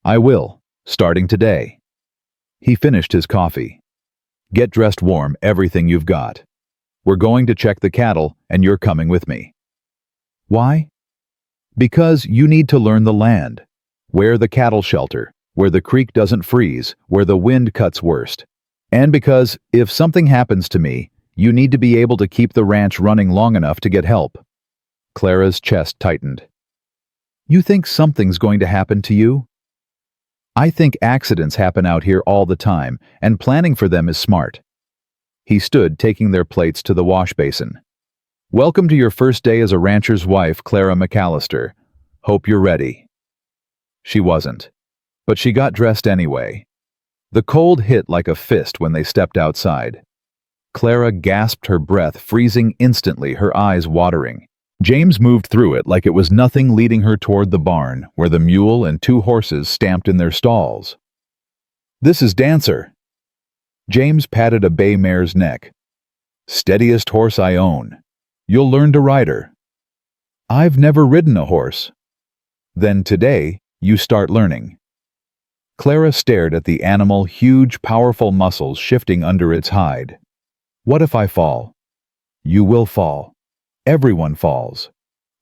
I will, starting today. He finished his coffee. Get dressed warm, everything you've got. We're going to check the cattle, and you're coming with me. Why? Because you need to learn the land. Where the cattle shelter, where the creek doesn't freeze, where the wind cuts worst. And because, if something happens to me, you need to be able to keep the ranch running long enough to get help. Clara's chest tightened. You think something's going to happen to you? I think accidents happen out here all the time, and planning for them is smart. He stood, taking their plates to the wash basin. Welcome to your first day as a rancher's wife, Clara MacAllister. Hope you're ready. She wasn't. But she got dressed anyway. The cold hit like a fist when they stepped outside. Clara gasped her breath, freezing instantly, her eyes watering. James moved through it like it was nothing, leading her toward the barn, where the mule and 2 horses stamped in their stalls. This is Dancer. James patted a bay mare's neck. Steadiest horse I own. You'll learn to ride her. I've never ridden a horse. Then today, you start learning. Clara stared at the animal, huge, powerful muscles shifting under its hide. What if I fall? You will fall. Everyone falls.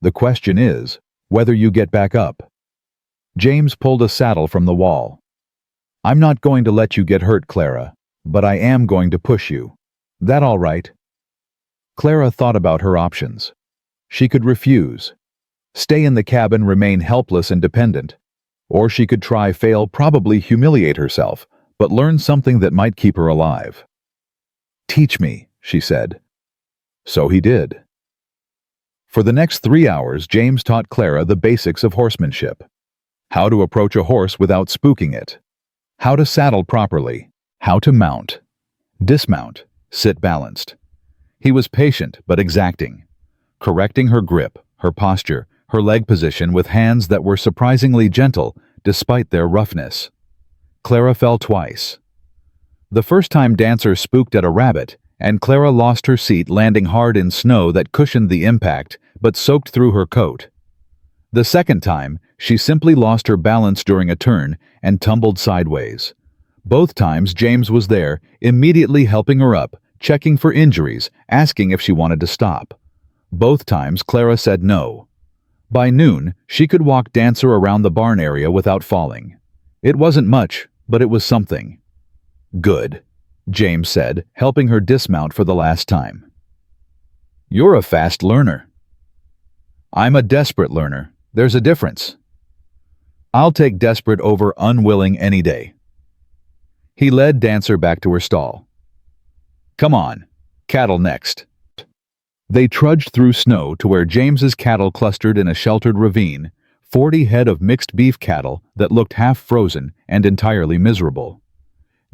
The question is, whether you get back up. James pulled a saddle from the wall. I'm not going to let you get hurt, Clara, but I am going to push you. That all right? Clara thought about her options. She could refuse. Stay in the cabin, remain helpless and dependent. Or she could try, fail, probably humiliate herself, but learn something that might keep her alive. Teach me, she said. So he did. For the next 3 hours, James taught Clara the basics of horsemanship. How to approach a horse without spooking it. How to saddle properly. How to mount. Dismount. Sit balanced. He was patient but exacting, correcting her grip, her posture, her leg position with hands that were surprisingly gentle despite their roughness. Clara fell twice. The first time Dancer spooked at a rabbit, and Clara lost her seat, landing hard in snow that cushioned the impact but soaked through her coat. The second time, she simply lost her balance during a turn and tumbled sideways. Both times James was there, immediately helping her up, checking for injuries, asking if she wanted to stop. Both times Clara said no. By noon, she could walk Dancer around the barn area without falling. It wasn't much, but it was something. Good, James said, helping her dismount for the last time. You're a fast learner. I'm a desperate learner. There's a difference. I'll take desperate over unwilling any day. He led Dancer back to her stall. Come on, cattle next. They trudged through snow to where James's cattle clustered in a sheltered ravine, 40 head of mixed beef cattle that looked half frozen and entirely miserable.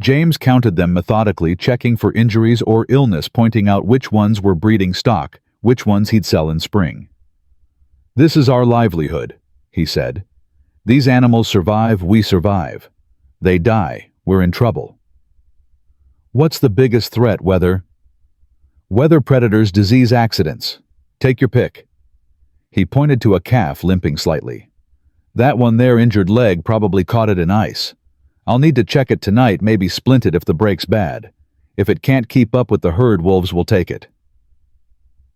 James counted them methodically, checking for injuries or illness, pointing out which ones were breeding stock, which ones he'd sell in spring. This is our livelihood, he said. These animals survive, we survive. They die, we're in trouble. What's the biggest threat, weather? Weather, predators, disease, accidents. Take your pick. He pointed to a calf limping slightly. That one there, injured leg, probably caught it in ice. I'll need to check it tonight, maybe splint it if the break's bad. If it can't keep up with the herd, wolves will take it.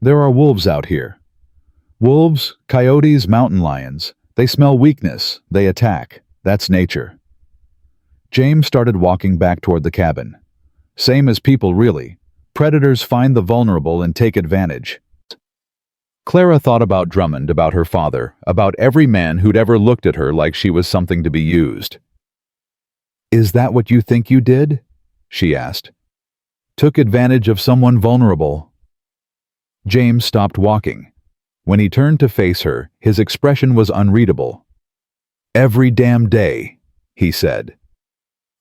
There are wolves out here. Wolves, coyotes, mountain lions. They smell weakness. They attack. That's nature. James started walking back toward the cabin. Same as people, really. Predators find the vulnerable and take advantage. Clara thought about Drummond, about her father, about every man who'd ever looked at her like she was something to be used. "Is that what you think you did?" she asked. "Took advantage of someone vulnerable." James stopped walking. When he turned to face her, his expression was unreadable. "Every damn day," he said.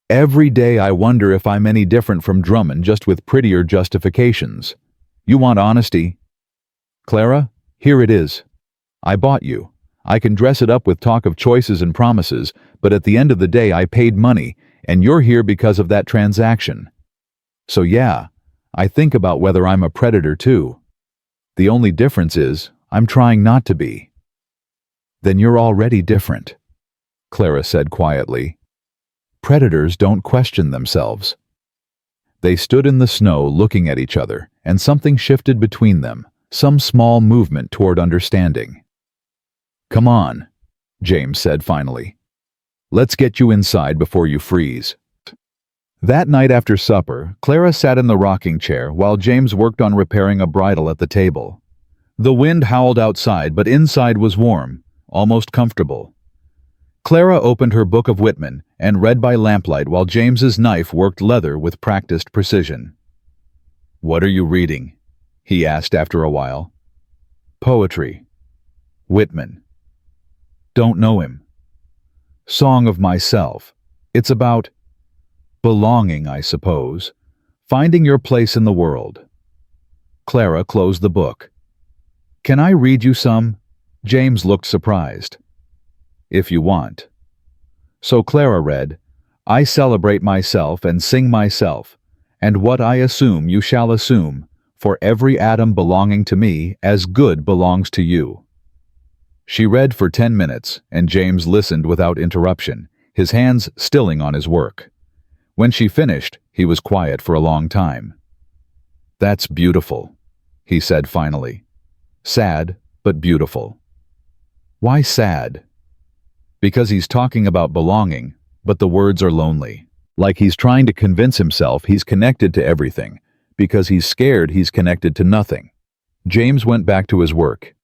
"Every day I wonder if I'm any different from Drummond, just with prettier justifications. You want honesty? Clara, here it is. I bought you. I can dress it up with talk of choices and promises, but at the end of the day I paid money, and you're here because of that transaction. So yeah, I think about whether I'm a predator too. The only difference is, I'm trying not to be." "Then you're already different," Clara said quietly. "Predators don't question themselves." They stood in the snow looking at each other, and something shifted between them, some small movement toward understanding. "Come on," James said finally. "Let's get you inside before you freeze." That night after supper, Clara sat in the rocking chair while James worked on repairing a bridle at the table. The wind howled outside, but inside was warm, almost comfortable. Clara opened her book of Whitman and read by lamplight while James's knife worked leather with practiced precision. "What are you reading?" he asked after a while. "Poetry. Whitman." "Don't know him." "Song of Myself. It's about belonging, I suppose. Finding your place in the world." Clara closed the book. "Can I read you some?" James looked surprised. "If you want." So Clara read, "I celebrate myself and sing myself, and what I assume you shall assume, for every atom belonging to me as good belongs to you." She read for 10 minutes, and James listened without interruption, his hands stilling on his work. When she finished, he was quiet for a long time. "That's beautiful," he said finally. "Sad, but beautiful." "Why sad?" "Because he's talking about belonging, but the words are lonely. Like he's trying to convince himself he's connected to everything, because he's scared he's connected to nothing." James went back to his work.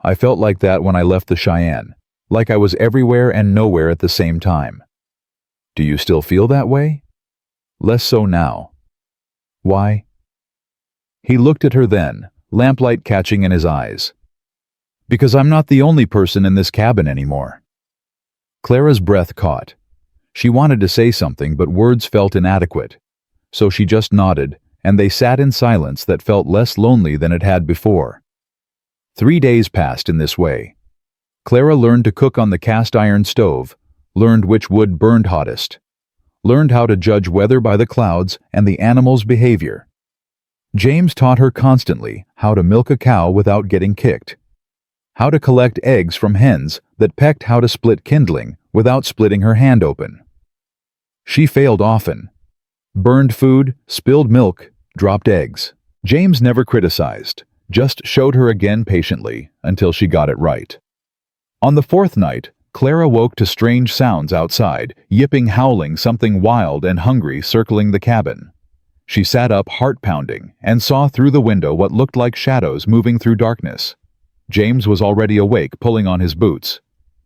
"I felt like that when I left the Cheyenne, like I was everywhere and nowhere at the same time." "Do you still feel that way?" "Less so now." "Why?" He looked at her then, lamplight catching in his eyes. "Because I'm not the only person in this cabin anymore." Clara's breath caught. She wanted to say something, but words felt inadequate. So she just nodded, and they sat in silence that felt less lonely than it had before. 3 days passed in this way. Clara learned to cook on the cast-iron stove, learned which wood burned hottest, learned how to judge weather by the clouds and the animal's behavior. James taught her constantly how to milk a cow without getting kicked, how to collect eggs from hens that pecked, how to split kindling without splitting her hand open. She failed often. Burned food, spilled milk, dropped eggs. James never criticized, just showed her again patiently until she got it right. On the 4th night, Clara woke to strange sounds outside, yipping, howling, something wild and hungry circling the cabin. She sat up, heart pounding, and saw through the window what looked like shadows moving through darkness. James was already awake, pulling on his boots.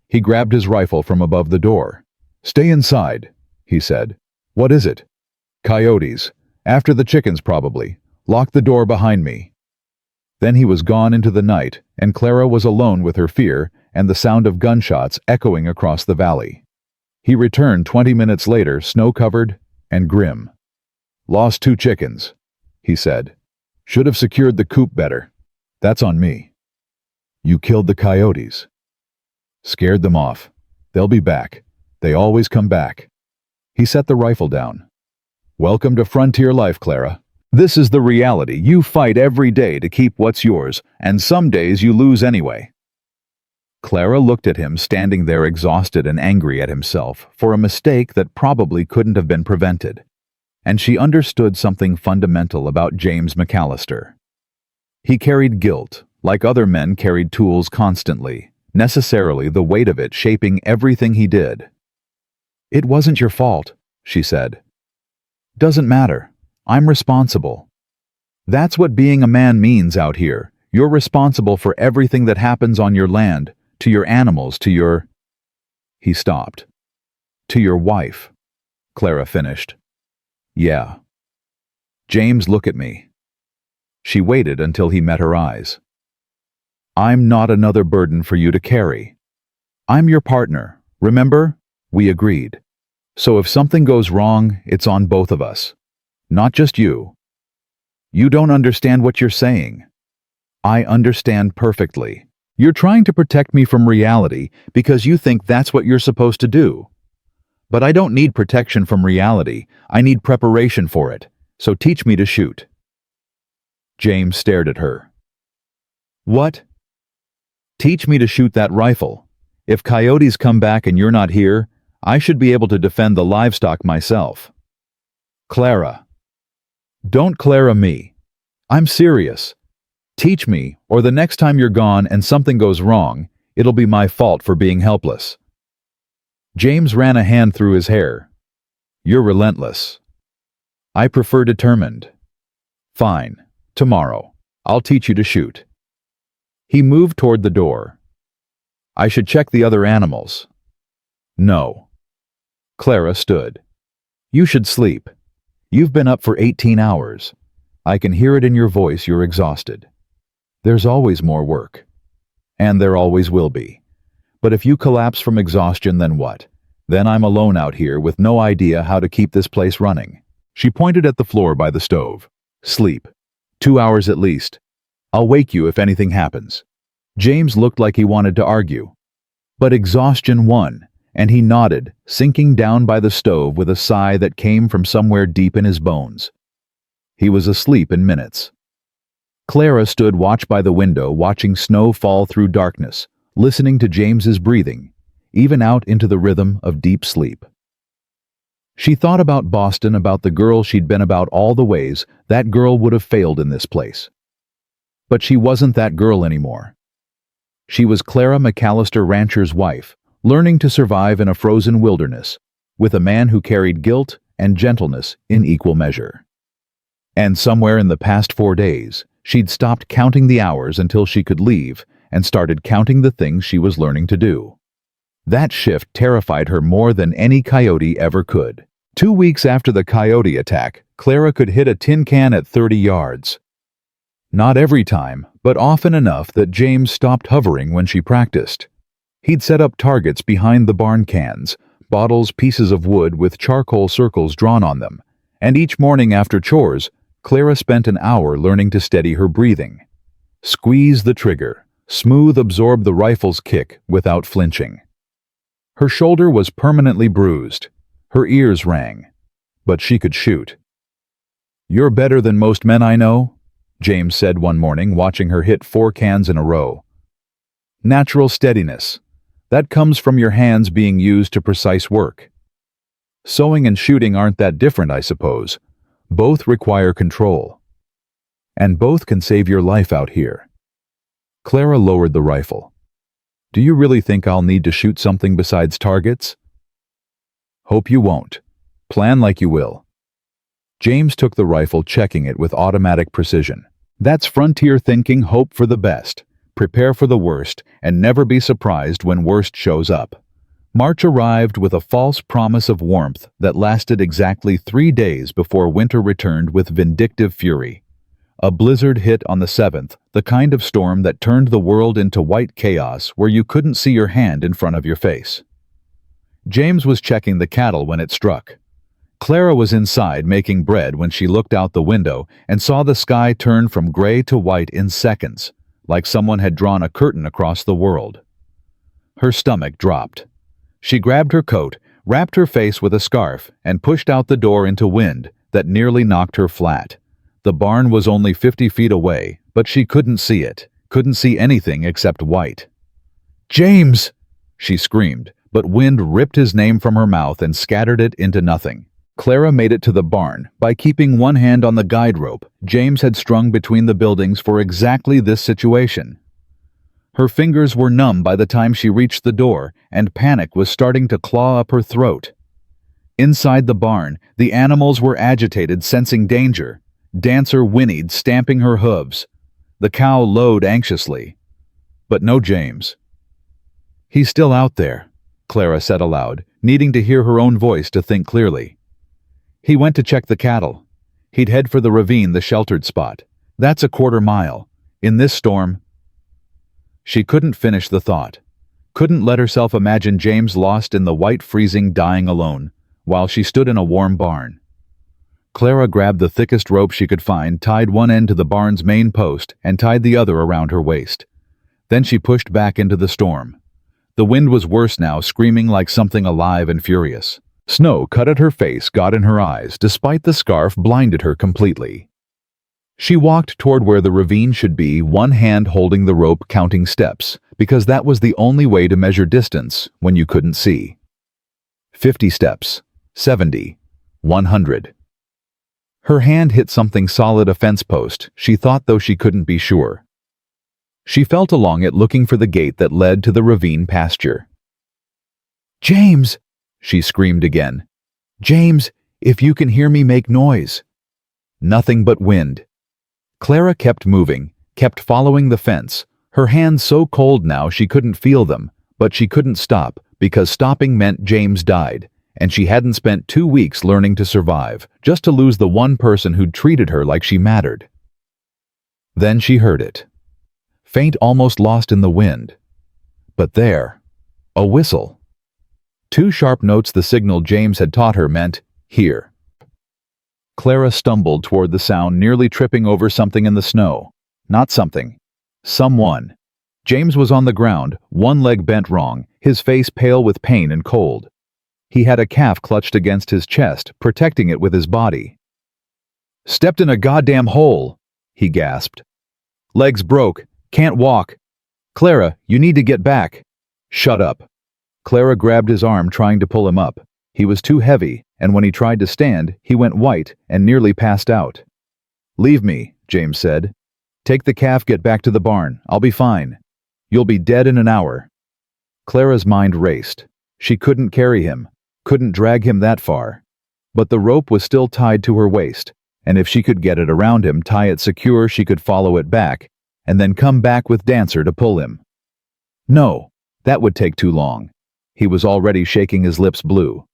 He grabbed his rifle from above the door. "Stay inside," he said. "What is it?" "Coyotes. After the chickens, probably. Lock the door behind me." Then he was gone into the night, and Clara was alone with her fear and the sound of gunshots echoing across the valley. He returned 20 minutes later, snow-covered and grim. "Lost 2 chickens," he said. "Should have secured the coop better. That's on me." "You killed the coyotes." "Scared them off. They'll be back. They always come back." He set the rifle down. "Welcome to frontier life, Clara. This is the reality. You fight every day to keep what's yours, and some days you lose anyway." Clara looked at him, standing there exhausted and angry at himself for a mistake that probably couldn't have been prevented. And she understood something fundamental about James MacAllister. He carried guilt, like other men carried tools constantly, necessarily the weight of it shaping everything he did. "It wasn't your fault," she said. "Doesn't matter. I'm responsible." That's what being a man means out here. You're responsible for everything that happens on your land, to your animals, to your—" He stopped. "To your wife," Clara finished. "Yeah." "James, look at me." She waited until he met her eyes. "I'm not another burden for you to carry. I'm your partner, remember? We agreed. So if something goes wrong, it's on both of us. Not just you. You don't understand what you're saying. I understand perfectly. You're trying to protect me from reality because you think that's what you're supposed to do. But I don't need protection from reality. I need preparation for it. So teach me to shoot." James stared at her. "What?" "Teach me to shoot that rifle. If coyotes come back and you're not here, I should be able to defend the livestock myself." "Clara." "Don't Clara me. I'm serious. Teach me, or the next time you're gone and something goes wrong, it'll be my fault for being helpless." James ran a hand through his hair. "You're relentless." "I prefer determined." "Fine. Tomorrow. I'll teach you to shoot." He moved toward the door. "I should check the other animals." "No." Clara stood. "You should sleep. You've been up for 18 hours. I can hear it in your voice you're exhausted. There's always more work. And there always will be. But if you collapse from exhaustion, then what? Then I'm alone out here with no idea how to keep this place running." She pointed at the floor by the stove. "Sleep. 2 hours at least. I'll wake you if anything happens." James looked like he wanted to argue. But exhaustion won, and he nodded, sinking down by the stove with a sigh that came from somewhere deep in his bones. He was asleep in minutes. Clara stood watch by the window, watching snow fall through darkness, listening to James's breathing, even out into the rhythm of deep sleep. She thought about Boston, about the girl she'd been, about all the ways that girl would have failed in this place. But she wasn't that girl anymore. She was Clara MacAllister, rancher's wife, learning to survive in a frozen wilderness, with a man who carried guilt and gentleness in equal measure. And somewhere in the past 4 days, she'd stopped counting the hours until she could leave and started counting the things she was learning to do. That shift terrified her more than any coyote ever could. 2 weeks after the coyote attack, Clara could hit a tin can at 30 yards. Not every time, but often enough that James stopped hovering when she practiced. He'd set up targets behind the barn cans, bottles, pieces of wood with charcoal circles drawn on them, and each morning after chores, Clara spent an hour learning to steady her breathing. Squeeze the trigger, smooth absorb the rifle's kick without flinching. Her shoulder was permanently bruised. Her ears rang. But she could shoot. "You're better than most men I know," James said one morning, watching her hit 4 cans in a row. "Natural steadiness. That comes from your hands being used to precise work. Sewing and shooting aren't that different, I suppose. Both require control. And both can save your life out here." Clara lowered the rifle. "Do you really think I'll need to shoot something besides targets?" "Hope you won't. Plan like you will." James took the rifle, checking it with automatic precision. That's frontier thinking. Hope for the best, prepare for the worst, and never be surprised when worst shows up. March arrived with a false promise of warmth that lasted exactly 3 days before winter returned with vindictive fury. A blizzard hit on the 7th, the kind of storm that turned the world into white chaos where you couldn't see your hand in front of your face. James was checking the cattle when it struck. Clara was inside making bread when she looked out the window and saw the sky turn from gray to white in seconds, like someone had drawn a curtain across the world. Her stomach dropped. She grabbed her coat, wrapped her face with a scarf, and pushed out the door into wind that nearly knocked her flat. The barn was only 50 feet away, but she couldn't see it, couldn't see anything except white. "James!" she screamed, but wind ripped his name from her mouth and scattered it into nothing. Clara made it to the barn by keeping one hand on the guide rope James had strung between the buildings for exactly this situation. Her fingers were numb by the time she reached the door, and panic was starting to claw up her throat. Inside the barn, the animals were agitated, sensing danger. Dancer whinnied, stamping her hooves. The cow lowed anxiously. But no James. "He's still out there," Clara said aloud, needing to hear her own voice to think clearly. "He went to check the cattle. He'd head for the ravine, the sheltered spot. That's a quarter mile. In this storm—" She couldn't finish the thought. Couldn't let herself imagine James lost in the white freezing, dying alone, while she stood in a warm barn. Clara grabbed the thickest rope she could find, tied one end to the barn's main post, and tied the other around her waist. Then she pushed back into the storm. The wind was worse now, screaming like something alive and furious. Snow cut at her face, got in her eyes, despite the scarf blinded her completely. She walked toward where the ravine should be, one hand holding the rope, counting steps, because that was the only way to measure distance when you couldn't see. 50 steps, 70, 100. Her hand hit something solid, a fence post, she thought, though she couldn't be sure. She felt along it, looking for the gate that led to the ravine pasture. "James!" she screamed again. "James, if you can hear me, make noise." Nothing but wind. Clara kept moving, kept following the fence, her hands so cold now she couldn't feel them, but she couldn't stop, because stopping meant James died, and she hadn't spent 2 weeks learning to survive, just to lose the one person who'd treated her like she mattered. Then she heard it. Faint, almost lost in the wind. But there, a whistle. 2 sharp notes, the signal James had taught her meant, "Here." Clara stumbled toward the sound, nearly tripping over something in the snow. Not something. Someone. James was on the ground, one leg bent wrong, his face pale with pain and cold. He had a calf clutched against his chest, protecting it with his body. "Stepped in a goddamn hole," he gasped. "Legs broke. Can't walk. Clara, you need to get back." "Shut up." Clara grabbed his arm, trying to pull him up. He was too heavy, and when he tried to stand, he went white and nearly passed out. "Leave me," James said. "Take the calf, get back to the barn. I'll be fine. You'll be dead in an hour." Clara's mind raced. She couldn't carry him, couldn't drag him that far. But the rope was still tied to her waist, and if she could get it around him, tie it secure, she could follow it back, and then come back with Dancer to pull him. No, that would take too long. He was already shaking, his lips blue.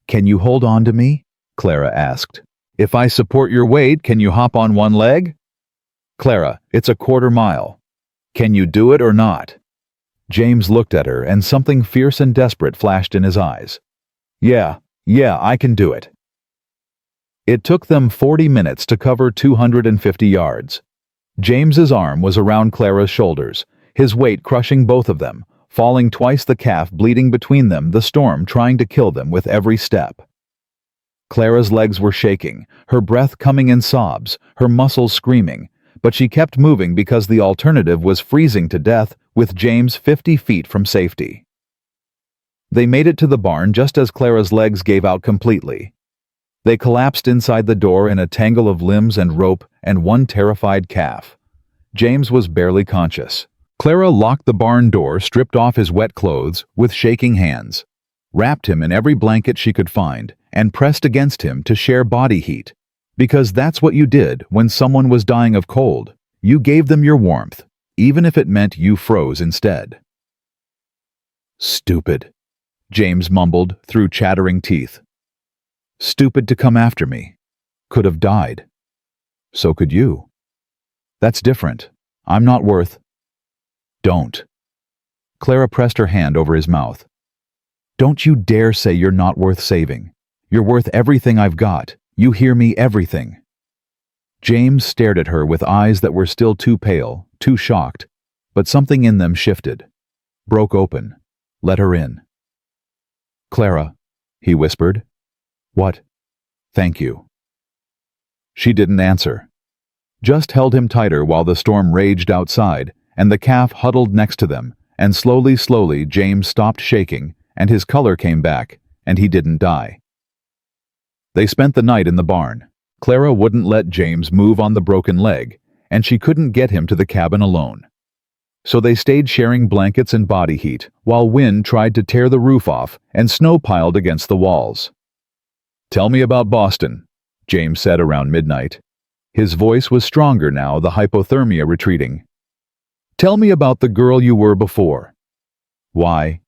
"Can you hold on to me?" Clara asked. "If I support your weight, can you hop on one leg?" "Clara, it's a quarter mile. Can you do it or not?" James looked at her, and something fierce and desperate flashed in his eyes. Yeah, I can do it." It took them 40 minutes to cover 250 yards. James's arm was around Clara's shoulders, his weight crushing both of them, falling twice, the calf bleeding between them, the storm trying to kill them with every step. Clara's legs were shaking, her breath coming in sobs, her muscles screaming, but she kept moving because the alternative was freezing to death with James 50 feet from safety. They made it to the barn just as Clara's legs gave out completely. They collapsed inside the door in a tangle of limbs and rope and one terrified calf. James was barely conscious. Clara locked the barn door, stripped off his wet clothes with shaking hands, wrapped him in every blanket she could find, and pressed against him to share body heat. Because that's what you did when someone was dying of cold. You gave them your warmth, even if it meant you froze instead. "Stupid," James mumbled through chattering teeth. "Stupid to come after me. Could have died. So could you. That's different. I'm not worth—" "Don't." Clara pressed her hand over his mouth. "Don't you dare say you're not worth saving. You're worth everything I've got. You hear me, everything." James stared at her with eyes that were still too pale, too shocked, but something in them shifted, broke open, let her in. "Clara," he whispered. "What?" "Thank you." She didn't answer. Just held him tighter while the storm raged outside, and the calf huddled next to them, and slowly, James stopped shaking, and his color came back, and he didn't die. They spent the night in the barn. Clara wouldn't let James move on the broken leg, and she couldn't get him to the cabin alone. So they stayed sharing blankets and body heat, while wind tried to tear the roof off and snow piled against the walls. "Tell me about Boston," James said around midnight. His voice was stronger now, the hypothermia retreating. "Tell me about the girl you were before." "Why?"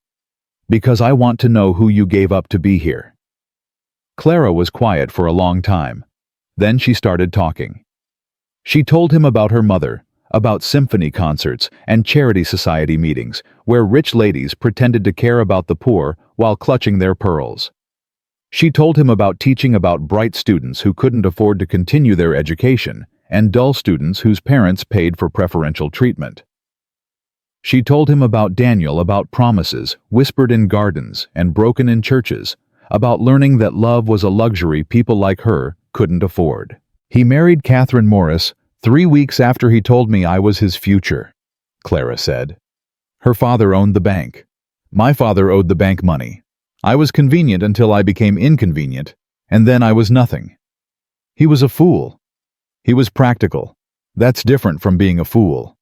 "Because I want to know who you gave up to be here." Clara was quiet for a long time. Then she started talking. She told him about her mother, about symphony concerts and charity society meetings where rich ladies pretended to care about the poor while clutching their pearls. She told him about teaching about bright students who couldn't afford to continue their education and dull students whose parents paid for preferential treatment. She told him about Daniel, about promises whispered in gardens and broken in churches, about learning that love was a luxury people like her couldn't afford. "He married Catherine Morris 3 weeks after he told me I was his future," Clara said. "Her father owned the bank. My father owed the bank money. I was convenient until I became inconvenient, and then I was nothing. He was a fool. He was practical. That's different from being a fool."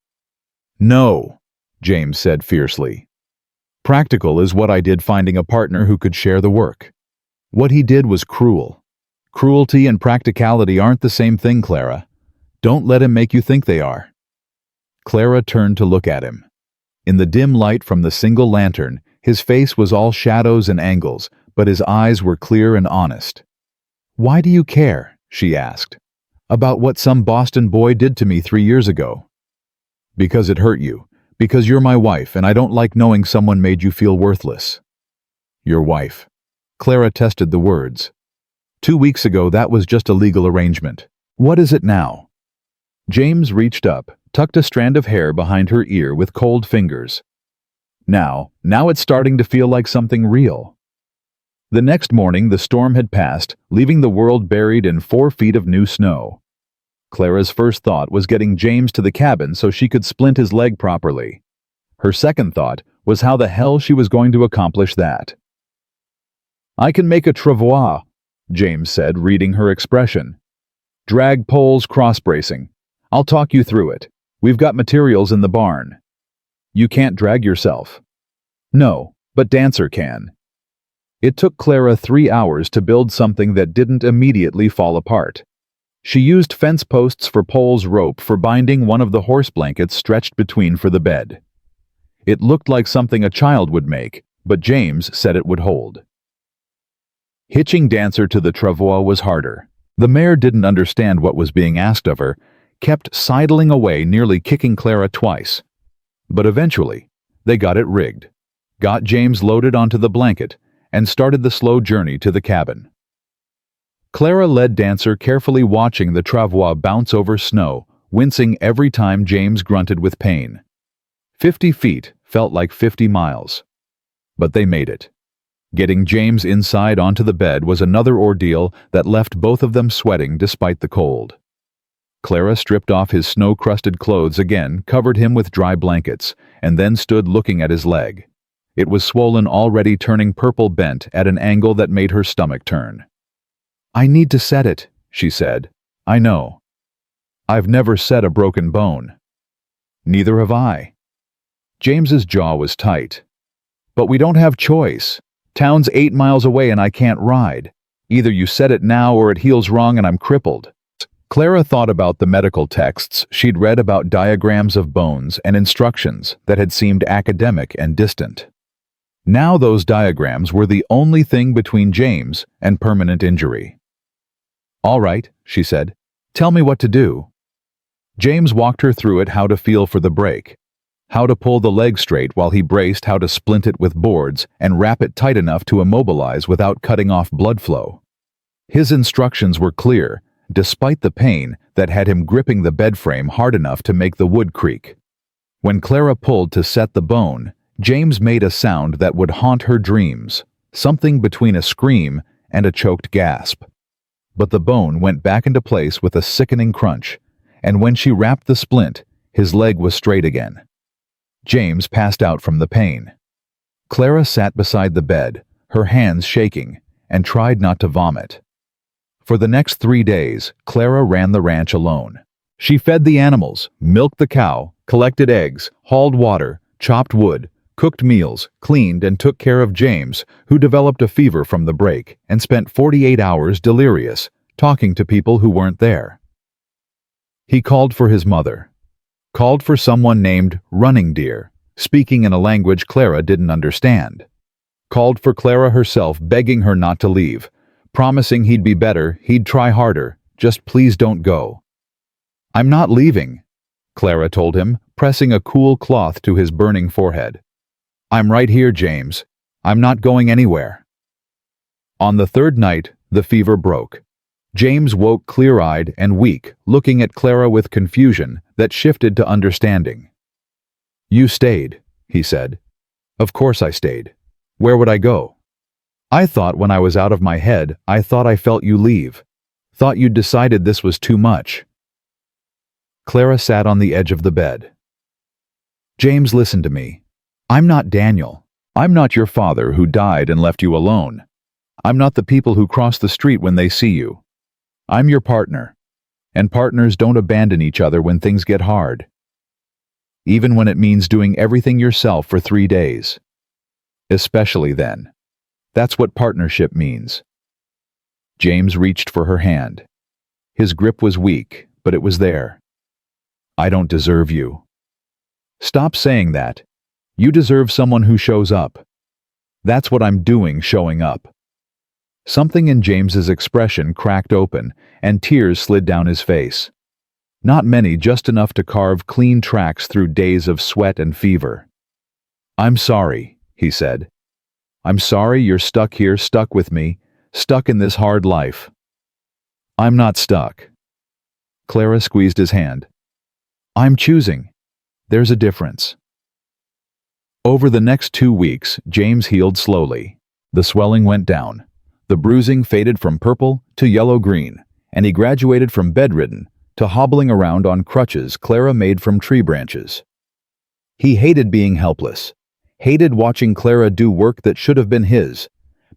"No," James said fiercely. "Practical is what I did, finding a partner who could share the work. What he did was cruel. Cruelty and practicality aren't the same thing, Clara. Don't let him make you think they are." Clara turned to look at him. In the dim light from the single lantern, his face was all shadows and angles, but his eyes were clear and honest. "Why do you care?" she asked. "About what some Boston boy did to me 3 years ago." "Because it hurt you. Because you're my wife, and I don't like knowing someone made you feel worthless." "Your wife." Clara tested the words. 2 weeks ago that was just a legal arrangement. What is it now?" James reached up, tucked a strand of hair behind her ear with cold fingers. Now it's starting to feel like something real." The next morning the storm had passed, leaving the world buried in 4 feet of new snow. Clara's first thought was getting James to the cabin so she could splint his leg properly. Her second thought was how the hell she was going to accomplish that. "I can make a travois," James said, reading her expression. "Drag poles, cross-bracing. I'll talk you through it. We've got materials in the barn." "You can't drag yourself." "No, but Dancer can." It took Clara 3 hours to build something that didn't immediately fall apart. She used fence posts for poles, rope for binding one of the horse blankets stretched between for the bed. It looked like something a child would make, but James said it would hold. Hitching Dancer to the travois was harder. The mare didn't understand what was being asked of her, kept sidling away, nearly kicking Clara twice. But eventually, they got it rigged, got James loaded onto the blanket, and started the slow journey to the cabin. Clara led Dancer, carefully watching the travois bounce over snow, wincing every time James grunted with pain. 50 feet felt like 50 miles. But they made it. Getting James inside onto the bed was another ordeal that left both of them sweating despite the cold. Clara stripped off his snow-crusted clothes again, covered him with dry blankets, and then stood looking at his leg. It was swollen, already turning purple, bent at an angle that made her stomach turn. "I need to set it," she said. "I know. I've never set a broken bone." "Neither have I." James's jaw was tight. "But we don't have choice. Town's 8 miles away and I can't ride. Either you set it now or it heals wrong and I'm crippled." Clara thought about the medical texts she'd read about diagrams of bones and instructions that had seemed academic and distant. Now those diagrams were the only thing between James and permanent injury. "All right," she said. "Tell me what to do." James walked her through it, how to feel for the break, how to pull the leg straight while he braced, how to splint it with boards and wrap it tight enough to immobilize without cutting off blood flow. His instructions were clear, despite the pain that had him gripping the bed frame hard enough to make the wood creak. When Clara pulled to set the bone, James made a sound that would haunt her dreams, something between a scream and a choked gasp. But the bone went back into place with a sickening crunch, and when she wrapped the splint, his leg was straight again. James passed out from the pain. Clara sat beside the bed, her hands shaking, and tried not to vomit. For the next 3 days, Clara ran the ranch alone. She fed the animals, milked the cow, collected eggs, hauled water, chopped wood, cooked meals, cleaned, and took care of James, who developed a fever from the break and spent 48 hours delirious, talking to people who weren't there. He called for his mother. Called for someone named Running Deer, speaking in a language Clara didn't understand. Called for Clara herself, begging her not to leave, promising he'd be better, he'd try harder, just please don't go. "I'm not leaving," Clara told him, pressing a cool cloth to his burning forehead. "I'm right here, James. I'm not going anywhere." On the third night, the fever broke. James woke clear-eyed and weak, looking at Clara with confusion that shifted to understanding. "You stayed," he said. "Of course I stayed. Where would I go? I thought when I was out of my head, I thought I felt you leave. Thought you'd decided this was too much." Clara sat on the edge of the bed. "James, listen to me. I'm not Daniel. I'm not your father who died and left you alone. I'm not the people who cross the street when they see you. I'm your partner. And partners don't abandon each other when things get hard. Even when it means doing everything yourself for 3 days. Especially then. That's what partnership means." James reached for her hand. His grip was weak, but it was there. "I don't deserve you." "Stop saying that. You deserve someone who shows up." "That's what I'm doing, showing up." Something in James's expression cracked open, and tears slid down his face. Not many, just enough to carve clean tracks through days of sweat and fever. "I'm sorry," he said. "I'm sorry you're stuck here, stuck with me, stuck in this hard life." "I'm not stuck." Clara squeezed his hand. "I'm choosing. There's a difference." Over the next 2 weeks, James healed slowly. The swelling went down. The bruising faded from purple to yellow-green, and he graduated from bedridden to hobbling around on crutches Clara made from tree branches. He hated being helpless, hated watching Clara do work that should have been his,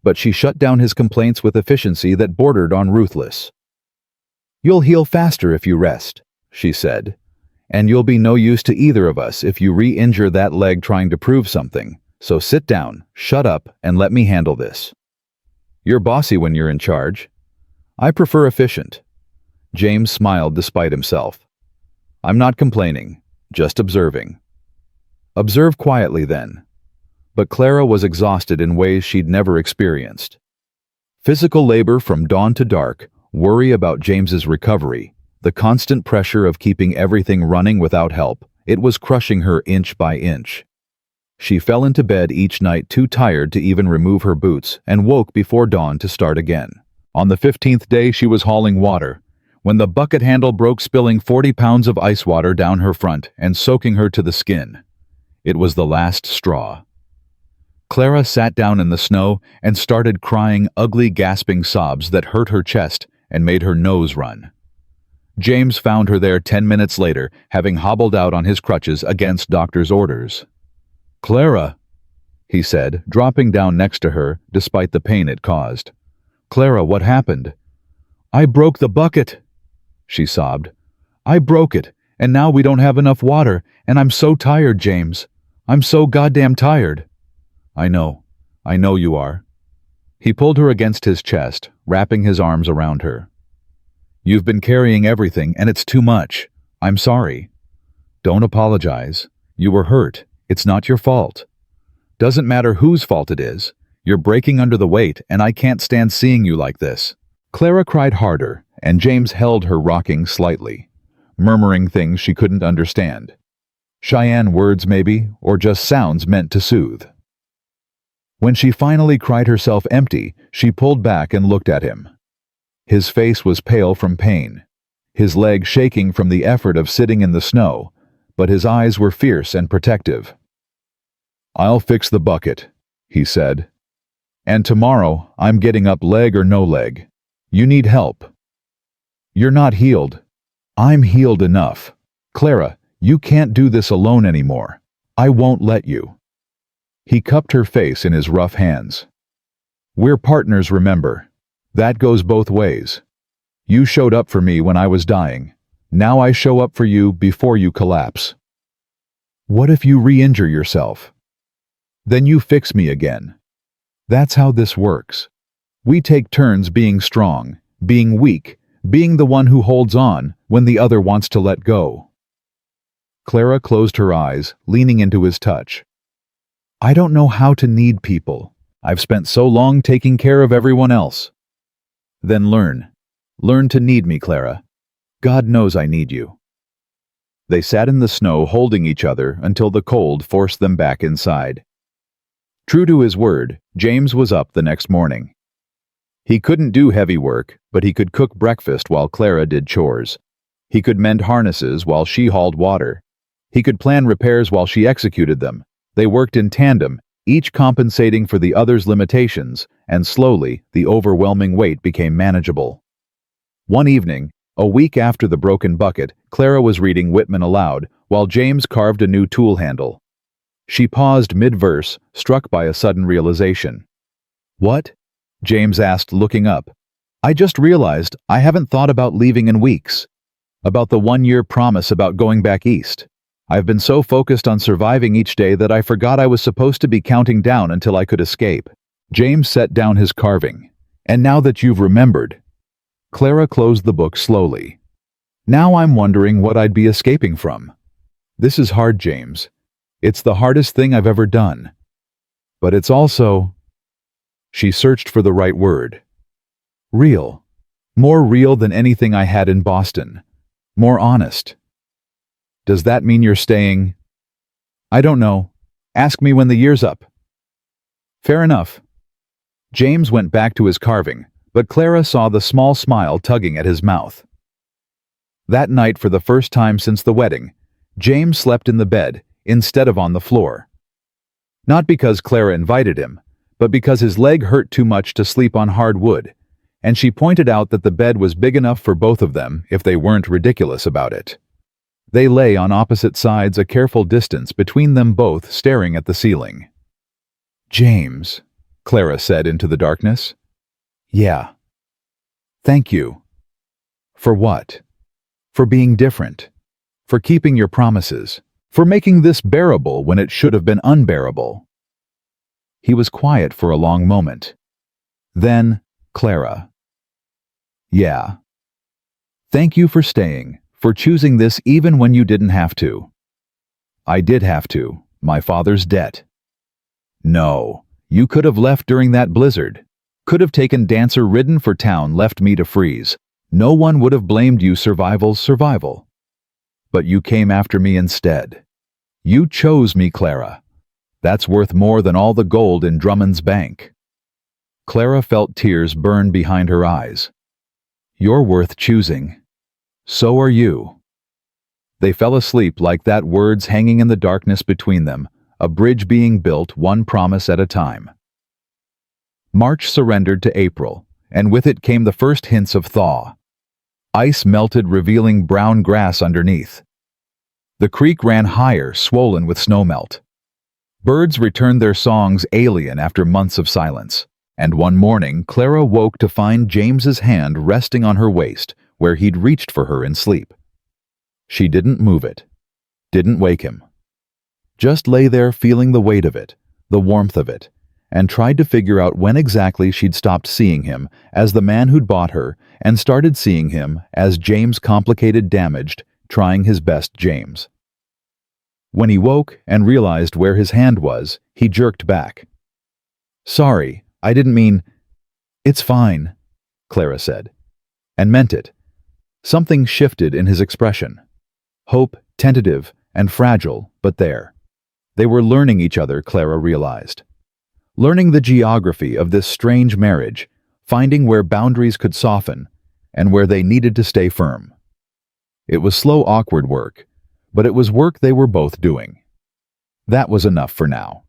but she shut down his complaints with efficiency that bordered on ruthless. "You'll heal faster if you rest," she said, "and you'll be no use to either of us if you re-injure that leg trying to prove something, so sit down, shut up, and let me handle this." "You're bossy when you're in charge." "I prefer efficient." James smiled despite himself. "I'm not complaining, just observing." Observe quietly then. But Clara was exhausted in ways she'd never experienced. Physical labor from dawn to dark, worry about James's recovery, the constant pressure of keeping everything running without help, it was crushing her inch by inch. She fell into bed each night too tired to even remove her boots and woke before dawn to start again. On the 15th day she was hauling water, when the bucket handle broke, spilling 40 pounds of ice water down her front and soaking her to the skin. It was the last straw. Clara sat down in the snow and started crying ugly, gasping sobs that hurt her chest and made her nose run. James found her there 10 minutes later, having hobbled out on his crutches against doctor's orders. "Clara," he said, dropping down next to her despite the pain it caused. "Clara, what happened?" "I broke the bucket," she sobbed. "I broke it, and now we don't have enough water, and I'm so tired, James. I'm so goddamn tired." I know you are." He pulled her against his chest, wrapping his arms around her. "You've been carrying everything, and it's too much. I'm sorry." "Don't apologize. You were hurt. It's not your fault." "Doesn't matter whose fault it is. You're breaking under the weight, and I can't stand seeing you like this." Clara cried harder, and James held her, rocking slightly, murmuring things she couldn't understand. Cheyenne words maybe, or just sounds meant to soothe. When she finally cried herself empty, she pulled back and looked at him. His face was pale from pain, his leg shaking from the effort of sitting in the snow, but his eyes were fierce and protective. "I'll fix the bucket," he said. "And tomorrow, I'm getting up, leg or no leg. You need help. You're not healed. I'm healed enough. Clara, you can't do this alone anymore. I won't let you." He cupped her face in his rough hands. "We're partners, remember. That goes both ways. You showed up for me when I was dying. Now I show up for you before you collapse. What if you re-injure yourself? Then you fix me again. That's how this works. We take turns being strong, being weak, being the one who holds on when the other wants to let go. Clara closed her eyes, leaning into his touch. I don't know how to need people. I've spent so long taking care of everyone else. Then learn. Learn to need me, Clara. God knows I need you. They sat in the snow holding each other until the cold forced them back inside. True to his word, James was up the next morning. He couldn't do heavy work, but he could cook breakfast while Clara did chores. He could mend harnesses while she hauled water. He could plan repairs while she executed them. They worked in tandem, each compensating for the other's limitations, and slowly, the overwhelming weight became manageable. One evening, a week after the broken bucket, Clara was reading Whitman aloud, while James carved a new tool handle. She paused mid-verse, struck by a sudden realization. What? James asked, looking up. I just realized I haven't thought about leaving in weeks. About the one-year promise about going back east. I've been so focused on surviving each day that I forgot I was supposed to be counting down until I could escape. James set down his carving. And now that you've remembered. Clara closed the book slowly. Now I'm wondering what I'd be escaping from. This is hard, James. It's the hardest thing I've ever done. But it's also... She searched for the right word. Real. More real than anything I had in Boston. More honest. Does that mean you're staying? I don't know. Ask me when the year's up. Fair enough. James went back to his carving, but Clara saw the small smile tugging at his mouth. That night, for the first time since the wedding, James slept in the bed instead of on the floor. Not because Clara invited him, but because his leg hurt too much to sleep on hard wood, and she pointed out that the bed was big enough for both of them if they weren't ridiculous about it. They lay on opposite sides, a careful distance between them both, staring at the ceiling. James, Clara said into the darkness. Yeah. Thank you. For what? For being different. For keeping your promises. For making this bearable when it should have been unbearable. He was quiet for a long moment. Then, Clara. Yeah. Thank you for staying. For choosing this even when you didn't have to. I did have to, my father's debt. No, you could have left during that blizzard. Could have taken Dancer-ridden for town, left me to freeze. No one would have blamed you, survival's survival. But you came after me instead. You chose me, Clara. That's worth more than all the gold in Drummond's bank. Clara felt tears burn behind her eyes. You're worth choosing. So are you. They fell asleep like that, words hanging in the darkness between them, a bridge being built one promise at a time. March surrendered to April, and with it came the first hints of thaw. Ice melted, revealing brown grass underneath. The creek ran higher, swollen with snowmelt. Birds returned their songs, alien after months of silence. And one morning, Clara woke to find James's hand resting on her waist, where he'd reached for her in sleep. She didn't move it, didn't wake him. Just lay there feeling the weight of it, the warmth of it, and tried to figure out when exactly she'd stopped seeing him as the man who'd bought her and started seeing him as James, complicated, damaged, trying his best James. When he woke and realized where his hand was, he jerked back. Sorry, I didn't mean... It's fine, Clara said, and meant it. Something shifted in his expression. Hope, tentative and fragile, but there. They were learning each other, Clara realized. Learning the geography of this strange marriage, finding where boundaries could soften and where they needed to stay firm. It was slow, awkward work, but it was work they were both doing. That was enough for now.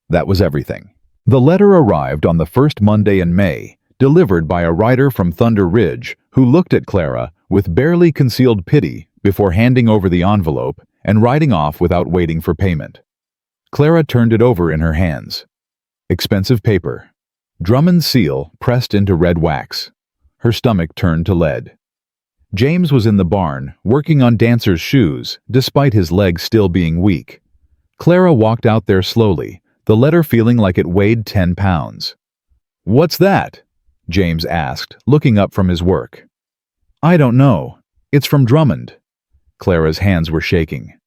That was everything. The letter arrived on the first Monday in May, delivered by a writer from Thunder Ridge who looked at Clara with barely concealed pity before handing over the envelope and riding off without waiting for payment. Clara turned it over in her hands. Expensive paper. Drummond's seal pressed into red wax. Her stomach turned to lead. James was in the barn, working on Dancer's shoes, despite his legs still being weak. Clara walked out there slowly, the letter feeling like it weighed 10 pounds. "What's that?" James asked, looking up from his work. I don't know. It's from Drummond. Clara's hands were shaking.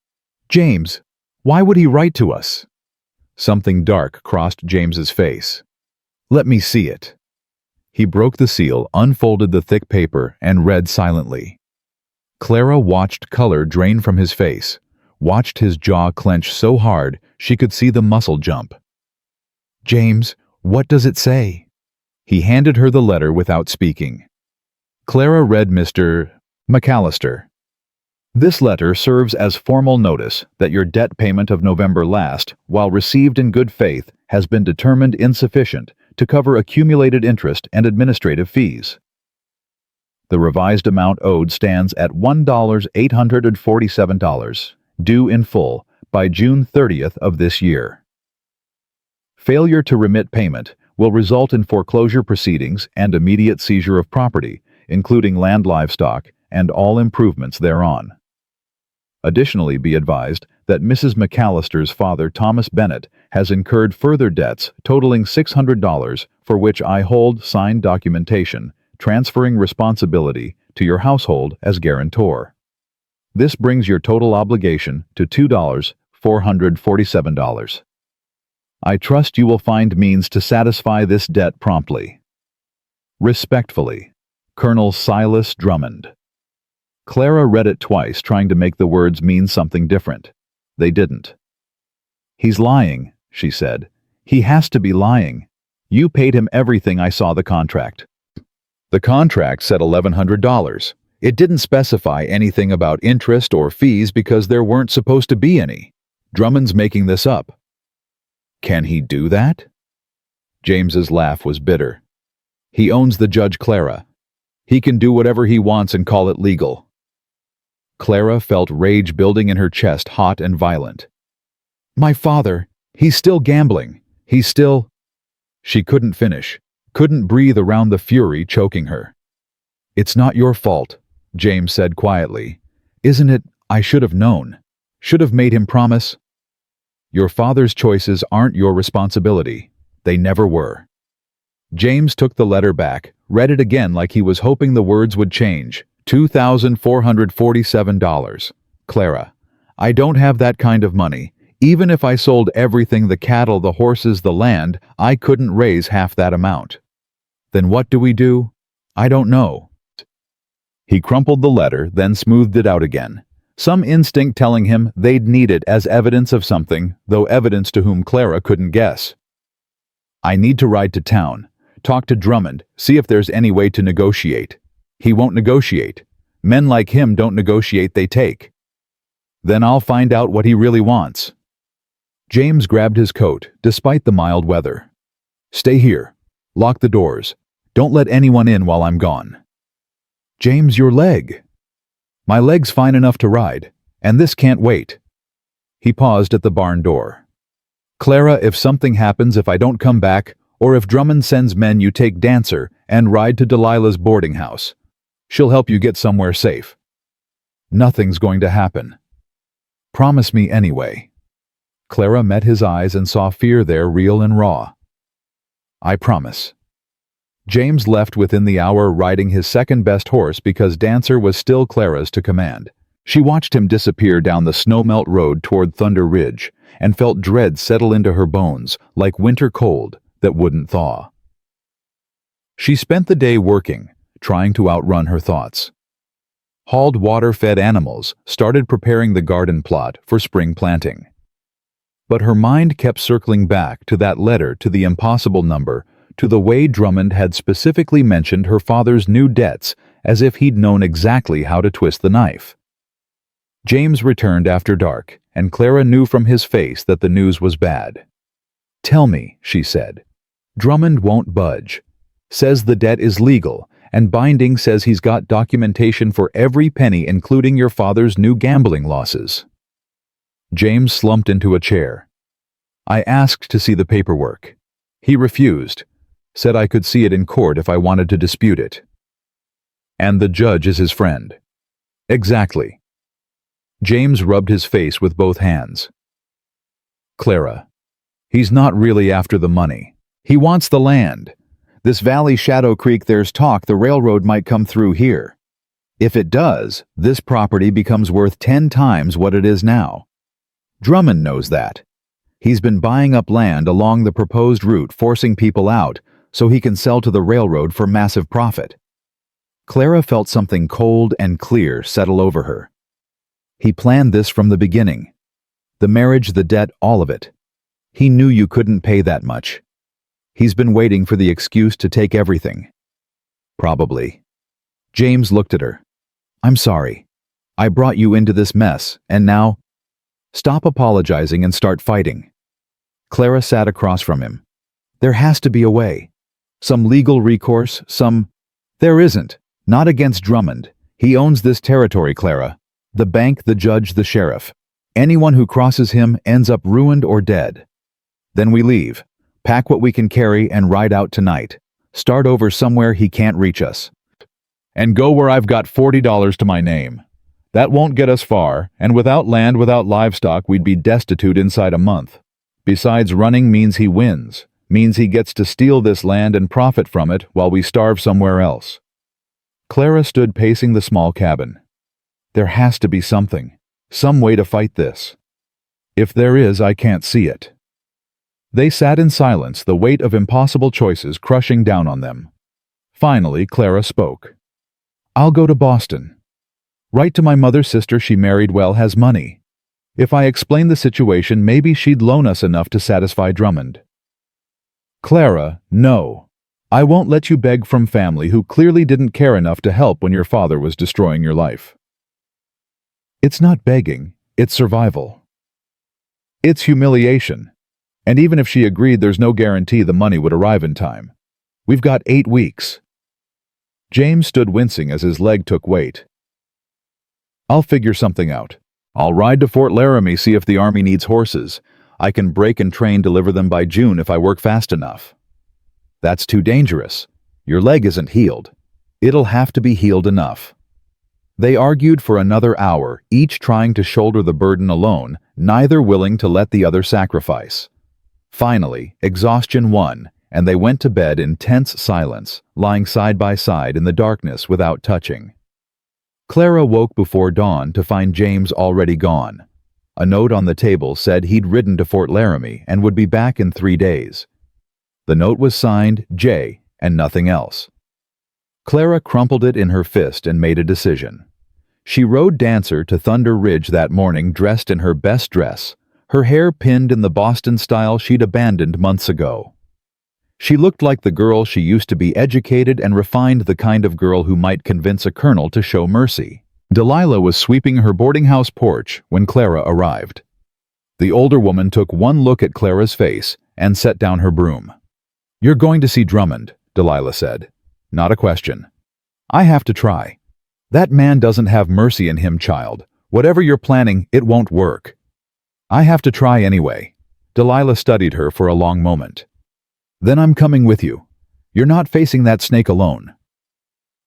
James, why would he write to us? Something dark crossed James's face. Let me see it. He broke the seal, unfolded the thick paper, and read silently. Clara watched color drain from his face, watched his jaw clench so hard she could see the muscle jump. James, what does it say? He handed her the letter without speaking. Clara read Mr. MacAllister. This letter serves as formal notice that your debt payment of November last, while received in good faith, has been determined insufficient to cover accumulated interest and administrative fees. The revised amount owed stands at $1,847, due in full by June 30th of this year. Failure to remit payment will result in foreclosure proceedings and immediate seizure of property, including land, livestock, and all improvements thereon. Additionally, be advised that Mrs. MacAllister's father, Thomas Bennett, has incurred further debts totaling $600 for which I hold signed documentation transferring responsibility to your household as guarantor. This brings your total obligation to $2,447. I trust you will find means to satisfy this debt promptly. Respectfully, Colonel Silas Drummond. Clara read it twice, trying to make the words mean something different. They didn't. He's lying, she said. He has to be lying. You paid him everything. I saw the contract. The contract said $1,100. It didn't specify anything about interest or fees because there weren't supposed to be any. Drummond's making this up. Can he do that? James's laugh was bitter. He owns the judge, Clara. He can do whatever he wants and call it legal. Clara felt rage building in her chest, hot and violent. My father, he's still gambling. He's still... She couldn't finish, couldn't breathe around the fury choking her. It's not your fault, James said quietly. Isn't it? I should have known. Should have made him promise. Your father's choices aren't your responsibility. They never were. James took the letter back, read it again like he was hoping the words would change. $2,447. Clara, I don't have that kind of money. Even if I sold everything, the cattle, the horses, the land, I couldn't raise half that amount. Then what do we do? I don't know. He crumpled the letter, then smoothed it out again. Some instinct telling him they'd need it as evidence of something, though evidence to whom Clara couldn't guess. I need to ride to town. Talk to Drummond, see if there's any way to negotiate. He won't negotiate. Men like him don't negotiate, they take. Then I'll find out what he really wants. James grabbed his coat, despite the mild weather. Stay here. Lock the doors. Don't let anyone in while I'm gone. James, your leg. My leg's fine enough to ride, and this can't wait. He paused at the barn door. Clara, if something happens, if I don't come back, or if Drummond sends men, you take Dancer and ride to Delilah's boarding house. She'll help you get somewhere safe. Nothing's going to happen. Promise me anyway. Clara met his eyes and saw fear there, real and raw. I promise. James left within the hour, riding his second-best horse because Dancer was still Clara's to command. She watched him disappear down the snowmelt road toward Thunder Ridge and felt dread settle into her bones like winter cold that wouldn't thaw. She spent the day working, trying to outrun her thoughts. Hauled water-fed animals, started preparing the garden plot for spring planting. But her mind kept circling back to that letter, to the impossible number, to the way Drummond had specifically mentioned her father's new debts, as if he'd known exactly how to twist the knife. James returned after dark, and Clara knew from his face that the news was bad. Tell me, she said. Drummond won't budge. Says the debt is legal, and binding, says he's got documentation for every penny, including your father's new gambling losses. James slumped into a chair. I asked to see the paperwork. He refused, said I could see it in court if I wanted to dispute it. And the judge is his friend. Exactly. James rubbed his face with both hands. Clara, he's not really after the money. He wants the land. This valley, Shadow Creek, there's talk the railroad might come through here. If it does, this property becomes worth 10 times what it is now. Drummond knows that. He's been buying up land along the proposed route, forcing people out so he can sell to the railroad for massive profit. Clara felt something cold and clear settle over her. He planned this from the beginning. The marriage, the debt, all of it. He knew you couldn't pay that much. He's been waiting for the excuse to take everything. Probably. James looked at her. I'm sorry. I brought you into this mess, and now... Stop apologizing and start fighting. Clara sat across from him. There has to be a way. Some legal recourse, some... There isn't. Not against Drummond. He owns this territory, Clara. The bank, the judge, the sheriff. Anyone who crosses him ends up ruined or dead. Then we leave. Pack what we can carry and ride out tonight. Start over somewhere he can't reach us. And go where I've got $40 to my name. That won't get us far, and without land, without livestock, we'd be destitute inside a month. Besides, running means he wins, means he gets to steal this land and profit from it while we starve somewhere else. Clara stood pacing the small cabin. There has to be something, some way to fight this. If there is, I can't see it. They sat in silence, the weight of impossible choices crushing down on them. Finally, Clara spoke. I'll go to Boston. Write to my mother's sister she married well, has money. If I explain the situation, maybe she'd loan us enough to satisfy Drummond. Clara, no. I won't let you beg from family who clearly didn't care enough to help when your father was destroying your life. It's not begging, it's survival. It's humiliation. And even if she agreed, there's no guarantee the money would arrive in time. We've got 8 weeks. James stood wincing as his leg took weight. I'll figure something out. I'll ride to Fort Laramie, see if the army needs horses. I can break and train, deliver them by June if I work fast enough. That's too dangerous. Your leg isn't healed. It'll have to be healed enough. They argued for another hour, each trying to shoulder the burden alone, neither willing to let the other sacrifice. Finally, exhaustion won, and they went to bed in tense silence, lying side by side in the darkness without touching. Clara woke before dawn to find James already gone. A note on the table said he'd ridden to Fort Laramie and would be back in 3 days. The note was signed J and nothing else. Clara crumpled it in her fist and made a decision. She rode Dancer to Thunder Ridge that morning dressed in her best dress, her hair pinned in the Boston style she'd abandoned months ago. She looked like the girl she used to be, educated and refined, the kind of girl who might convince a colonel to show mercy. Delilah was sweeping her boarding house porch when Clara arrived. The older woman took one look at Clara's face and set down her broom. You're going to see Drummond, Delilah said. Not a question. I have to try. That man doesn't have mercy in him, child. Whatever you're planning, it won't work. I have to try anyway. Delilah studied her for a long moment. Then I'm coming with you. You're not facing that snake alone.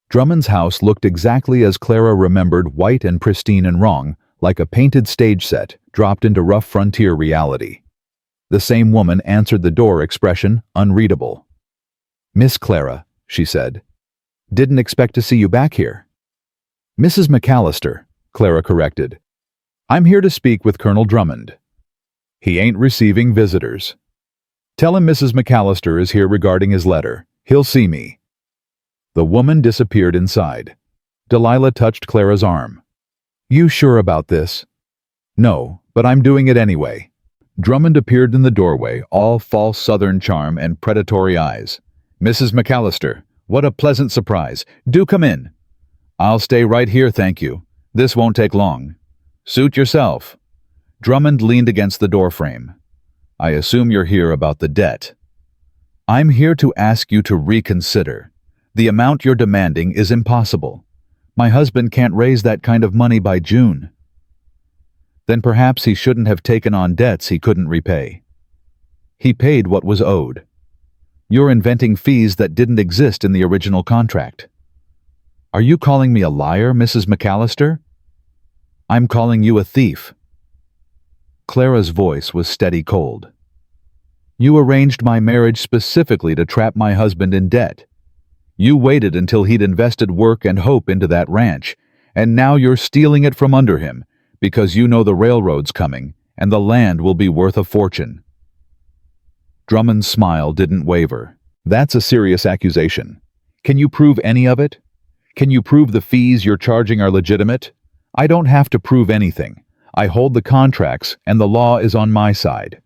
Drummond's house looked exactly as Clara remembered, white and pristine and wrong, like a painted stage set dropped into rough frontier reality. The same woman answered the door, expression unreadable. Miss Clara, she said. Didn't expect to see you back here. Mrs. MacAllister, Clara corrected. I'm here to speak with Colonel Drummond. He ain't receiving visitors. Tell him Mrs. MacAllister is here regarding his letter. He'll see me. The woman disappeared inside. Delilah touched Clara's arm. You sure about this? No, but I'm doing it anyway. Drummond appeared in the doorway, all false southern charm and predatory eyes. Mrs. MacAllister, what a pleasant surprise. Do come in. I'll stay right here, thank you. This won't take long. Suit yourself. Drummond leaned against the doorframe. I assume you're here about the debt. I'm here to ask you to reconsider. The amount you're demanding is impossible. My husband can't raise that kind of money by June. Then perhaps he shouldn't have taken on debts he couldn't repay. He paid what was owed. You're inventing fees that didn't exist in the original contract. Are you calling me a liar, Mrs. MacAllister? I'm calling you a thief. Clara's voice was steady cold. You arranged my marriage specifically to trap my husband in debt. You waited until he'd invested work and hope into that ranch, and now you're stealing it from under him because you know the railroad's coming and the land will be worth a fortune." Drummond's smile didn't waver. "That's a serious accusation. Can you prove any of it? Can you prove the fees you're charging are legitimate?" "I don't have to prove anything. I hold the contracts, and the law is on my side."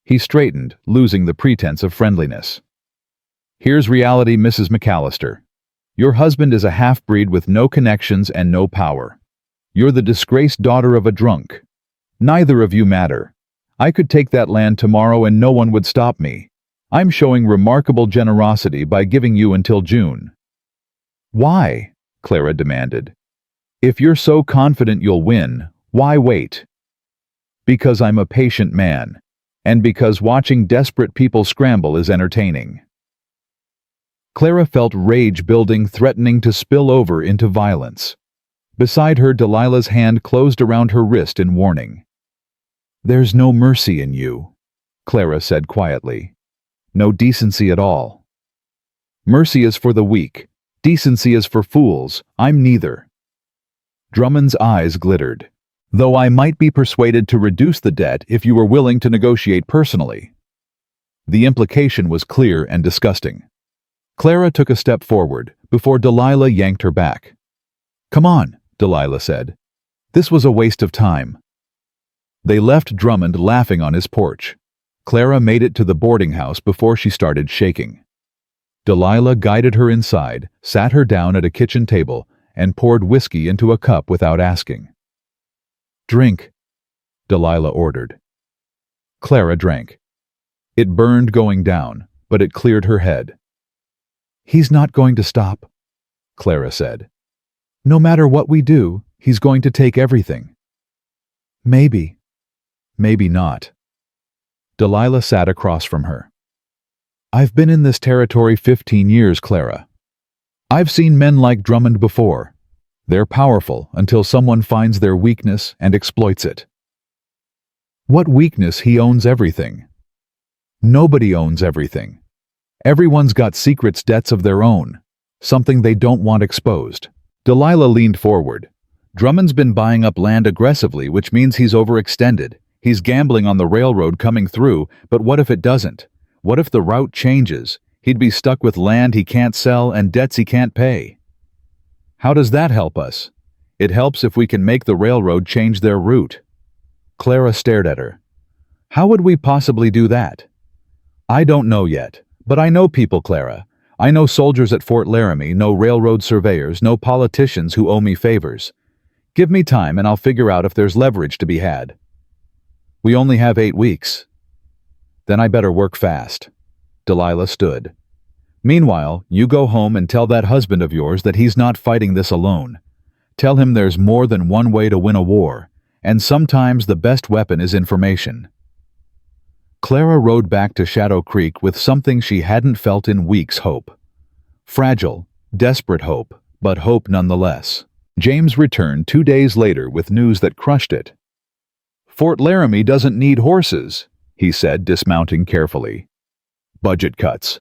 He straightened, losing the pretense of friendliness. "Here's reality, Mrs. MacAllister. Your husband is a half-breed with no connections and no power. You're the disgraced daughter of a drunk. Neither of you matter. I could take that land tomorrow and no one would stop me. I'm showing remarkable generosity by giving you until June." "Why?" Clara demanded. "If you're so confident you'll win, why wait?" "Because I'm a patient man, and because watching desperate people scramble is entertaining." Clara felt rage building, threatening to spill over into violence. Beside her, Delilah's hand closed around her wrist in warning. "There's no mercy in you," Clara said quietly. "No decency at all. Mercy is for the weak. Decency is for fools. I'm neither." Drummond's eyes glittered. "Though I might be persuaded to reduce the debt if you were willing to negotiate personally." The implication was clear and disgusting. Clara took a step forward before Delilah yanked her back. "Come on," Delilah said. "This was a waste of time." They left Drummond laughing on his porch. Clara made it to the boarding house before she started shaking. Delilah guided her inside, sat her down at a kitchen table, and poured whiskey into a cup without asking. "Drink," Delilah ordered. Clara drank. It burned going down, but it cleared her head. "He's not going to stop," Clara said. "No matter what we do, he's going to take everything." "Maybe. Maybe not." Delilah sat across from her. "I've been in this territory 15 years, Clara. I've seen men like Drummond before. They're powerful until someone finds their weakness and exploits it." "What weakness? He owns everything." "Nobody owns everything. Everyone's got secrets, debts of their own, something they don't want exposed." Delilah leaned forward. "Drummond's been buying up land aggressively, which means he's overextended. He's gambling on the railroad coming through, but what if it doesn't? What if the route changes? He'd be stuck with land he can't sell and debts he can't pay." "How does that help us?" "It helps if we can make the railroad change their route." Clara stared at her. "How would we possibly do that?" "I don't know yet, but I know people, Clara. I know soldiers at Fort Laramie, know railroad surveyors, know politicians who owe me favors. Give me time and I'll figure out if there's leverage to be had." "We only have 8 weeks. "Then I better work fast." Delilah stood. "Meanwhile, you go home and tell that husband of yours that he's not fighting this alone. Tell him there's more than one way to win a war, and sometimes the best weapon is information." Clara rode back to Shadow Creek with something she hadn't felt in weeks: hope. Fragile, desperate hope, but hope nonetheless. James returned 2 days later with news that crushed it. "Fort Laramie doesn't need horses," he said, dismounting carefully. "Budget cuts.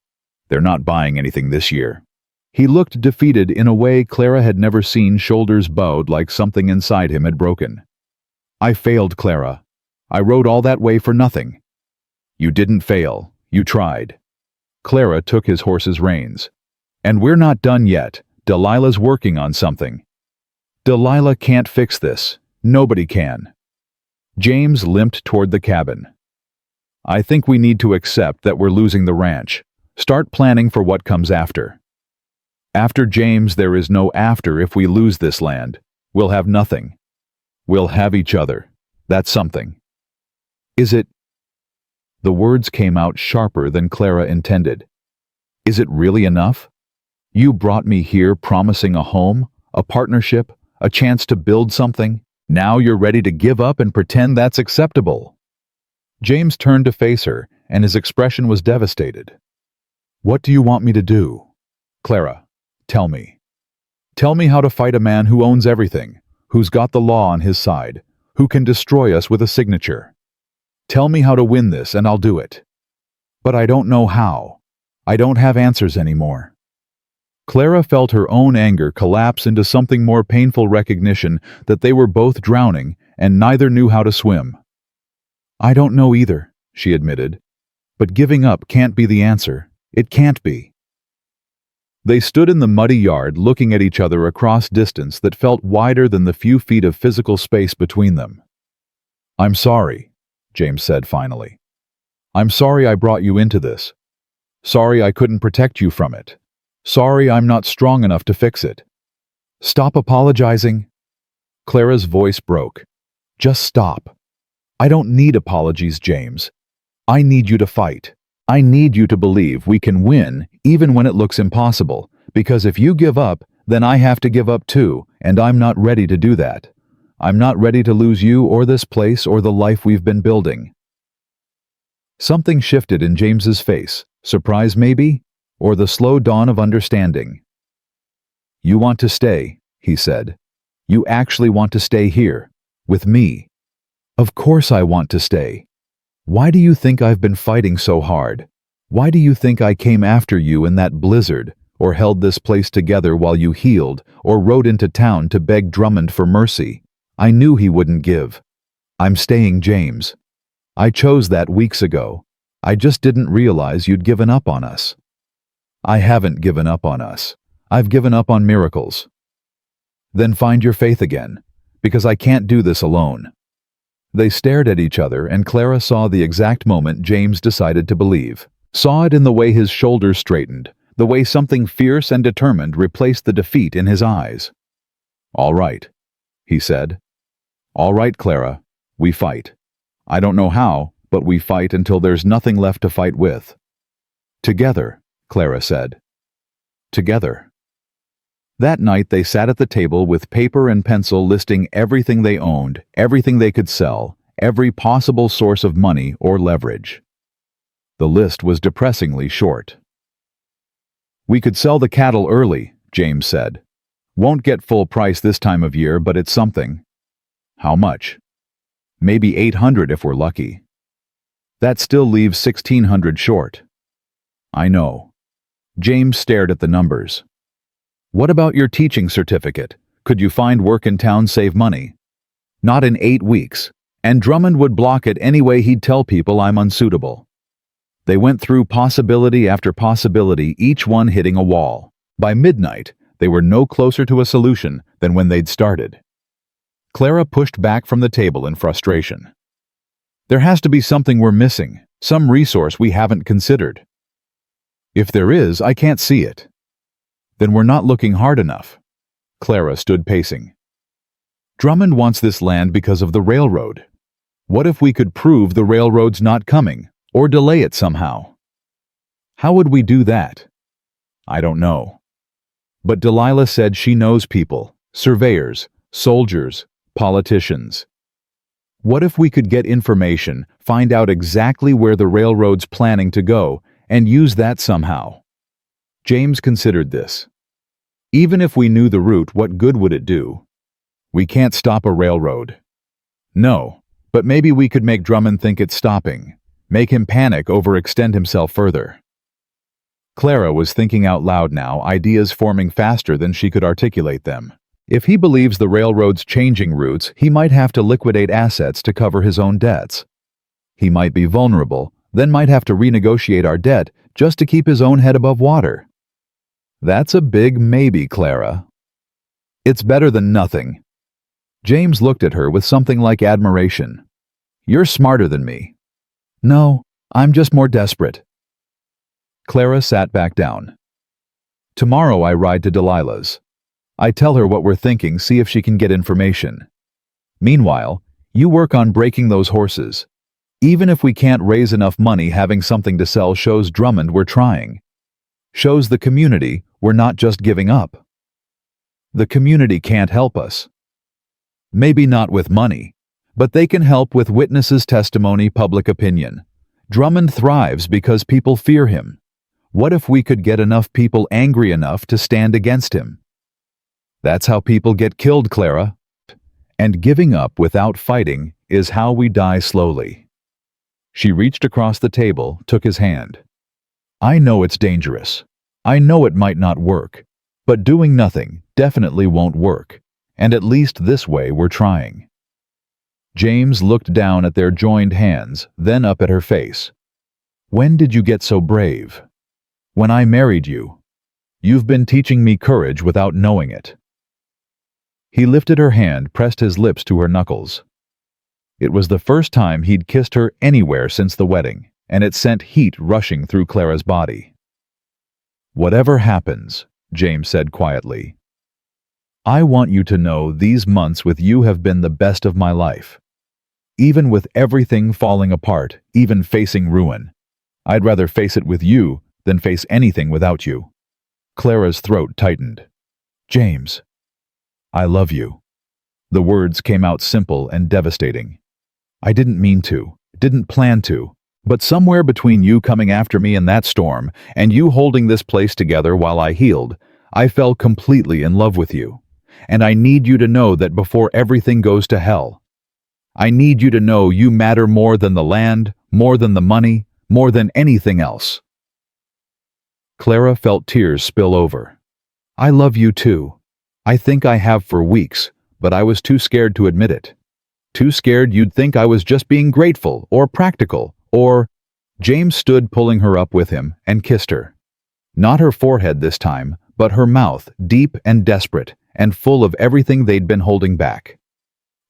They're not buying anything this year." He looked defeated in a way Clara had never seen, shoulders bowed like something inside him had broken. "I failed, Clara. I rode all that way for nothing." "You didn't fail. You tried." Clara took his horse's reins. "And we're not done yet. Delilah's working on something." "Delilah can't fix this. Nobody can." James limped toward the cabin. "I think we need to accept that we're losing the ranch. Start planning for what comes after." "After James, there is no after. If we lose this land, we'll have nothing. We'll have each other. That's something." "Is it?" The words came out sharper than Clara intended. "Is it really enough? You brought me here promising a home, a partnership, a chance to build something. Now you're ready to give up and pretend that's acceptable." James turned to face her, and his expression was devastated. "What do you want me to do? Clara, tell me. Tell me how to fight a man who owns everything, who's got the law on his side, who can destroy us with a signature. Tell me how to win this and I'll do it. But I don't know how. I don't have answers anymore." Clara felt her own anger collapse into something more painful recognition that they were both drowning and neither knew how to swim. "I don't know either," she admitted. "But giving up can't be the answer. It can't be." They stood in the muddy yard looking at each other across distance that felt wider than the few feet of physical space between them. "I'm sorry," James said finally. "I'm sorry I brought you into this. Sorry I couldn't protect you from it. Sorry I'm not strong enough to fix it." "Stop apologizing." Clara's voice broke. "Just stop. I don't need apologies, James. I need you to fight. I need you to believe we can win even when it looks impossible, because if you give up, then I have to give up too, and I'm not ready to do that. I'm not ready to lose you or this place or the life we've been building." Something shifted in James's face, surprise maybe, or the slow dawn of understanding. "You want to stay," he said. "You actually want to stay here, with me." "Of course I want to stay. Why do you think I've been fighting so hard? Why do you think I came after you in that blizzard, or held this place together while you healed, or rode into town to beg Drummond for mercy? I knew he wouldn't give. I'm staying, James. I chose that weeks ago. I just didn't realize you'd given up on us." "I haven't given up on us. I've given up on miracles." "Then find your faith again, because I can't do this alone." They stared at each other, and Clara saw the exact moment James decided to believe. Saw it in the way his shoulders straightened, the way something fierce and determined replaced the defeat in his eyes. "All right," he said. "All right, Clara, we fight. I don't know how, but we fight until there's nothing left to fight with." "Together," Clara said. "Together." That night they sat at the table with paper and pencil listing everything they owned, everything they could sell, every possible source of money or leverage. The list was depressingly short. "We could sell the cattle early," James said. "Won't get full price this time of year, but it's something." "How much?" "Maybe 800 if we're lucky." "That still leaves 1,600 short." "I know." James stared at the numbers. "What about your teaching certificate? Could you find work in town save money?" "Not in 8 weeks. And Drummond would block it any way he'd tell people I'm unsuitable." They went through possibility after possibility, each one hitting a wall. By midnight, they were no closer to a solution than when they'd started. Clara pushed back from the table in frustration. "There has to be something we're missing, some resource we haven't considered." "If there is, I can't see it." "Then we're not looking hard enough." Clara stood pacing. "Drummond wants this land because of the railroad. What if we could prove the railroad's not coming, or delay it somehow?" "How would we do that?" "I don't know. But Delilah said she knows people, surveyors, soldiers, politicians. What if we could get information, find out exactly where the railroad's planning to go, and use that somehow?" James considered this. "Even if we knew the route, what good would it do? We can't stop a railroad." "No, but maybe we could make Drummond think it's stopping, make him panic, overextend himself further." Clara was thinking out loud now, ideas forming faster than she could articulate them. If he believes the railroad's changing routes, he might have to liquidate assets to cover his own debts. He might be vulnerable, then might have to renegotiate our debt just to keep his own head above water. "That's a big maybe, Clara." "It's better than nothing." James looked at her with something like admiration. "You're smarter than me." "No, I'm just more desperate." Clara sat back down. "Tomorrow I ride to Delilah's. I tell her what we're thinking, see if she can get information. Meanwhile, you work on breaking those horses. Even if we can't raise enough money, having something to sell shows Drummond we're trying. Shows the community we're not just giving up. The community can't help us. Maybe not with money, but they can help with witnesses' testimony, public opinion. Drummond thrives because people fear him. What if we could get enough people angry enough to stand against him? That's how people get killed, Clara. And giving up without fighting is how we die slowly." She reached across the table, took his hand. "I know it's dangerous. I know it might not work. But doing nothing definitely won't work, and at least this way we're trying." James looked down at their joined hands, then up at her face. "When did you get so brave?" "When I married you. You've been teaching me courage without knowing it." He lifted her hand, pressed his lips to her knuckles. It was the first time he'd kissed her anywhere since the wedding, and it sent heat rushing through Clara's body. "Whatever happens," James said quietly, "I want you to know these months with you have been the best of my life. Even with everything falling apart, even facing ruin, I'd rather face it with you than face anything without you." Clara's throat tightened. "James, I love you." The words came out simple and devastating. "I didn't mean to, didn't plan to, but somewhere between you coming after me in that storm and you holding this place together while I healed, I fell completely in love with you. And I need you to know that before everything goes to hell, I need you to know you matter more than the land, more than the money, more than anything else." Clara felt tears spill over. "I love you too. I think I have for weeks, but I was too scared to admit it. Too scared you'd think I was just being grateful or practical or—" James stood pulling her up with him and kissed her. Not her forehead this time, but her mouth, deep and desperate, and full of everything they'd been holding back.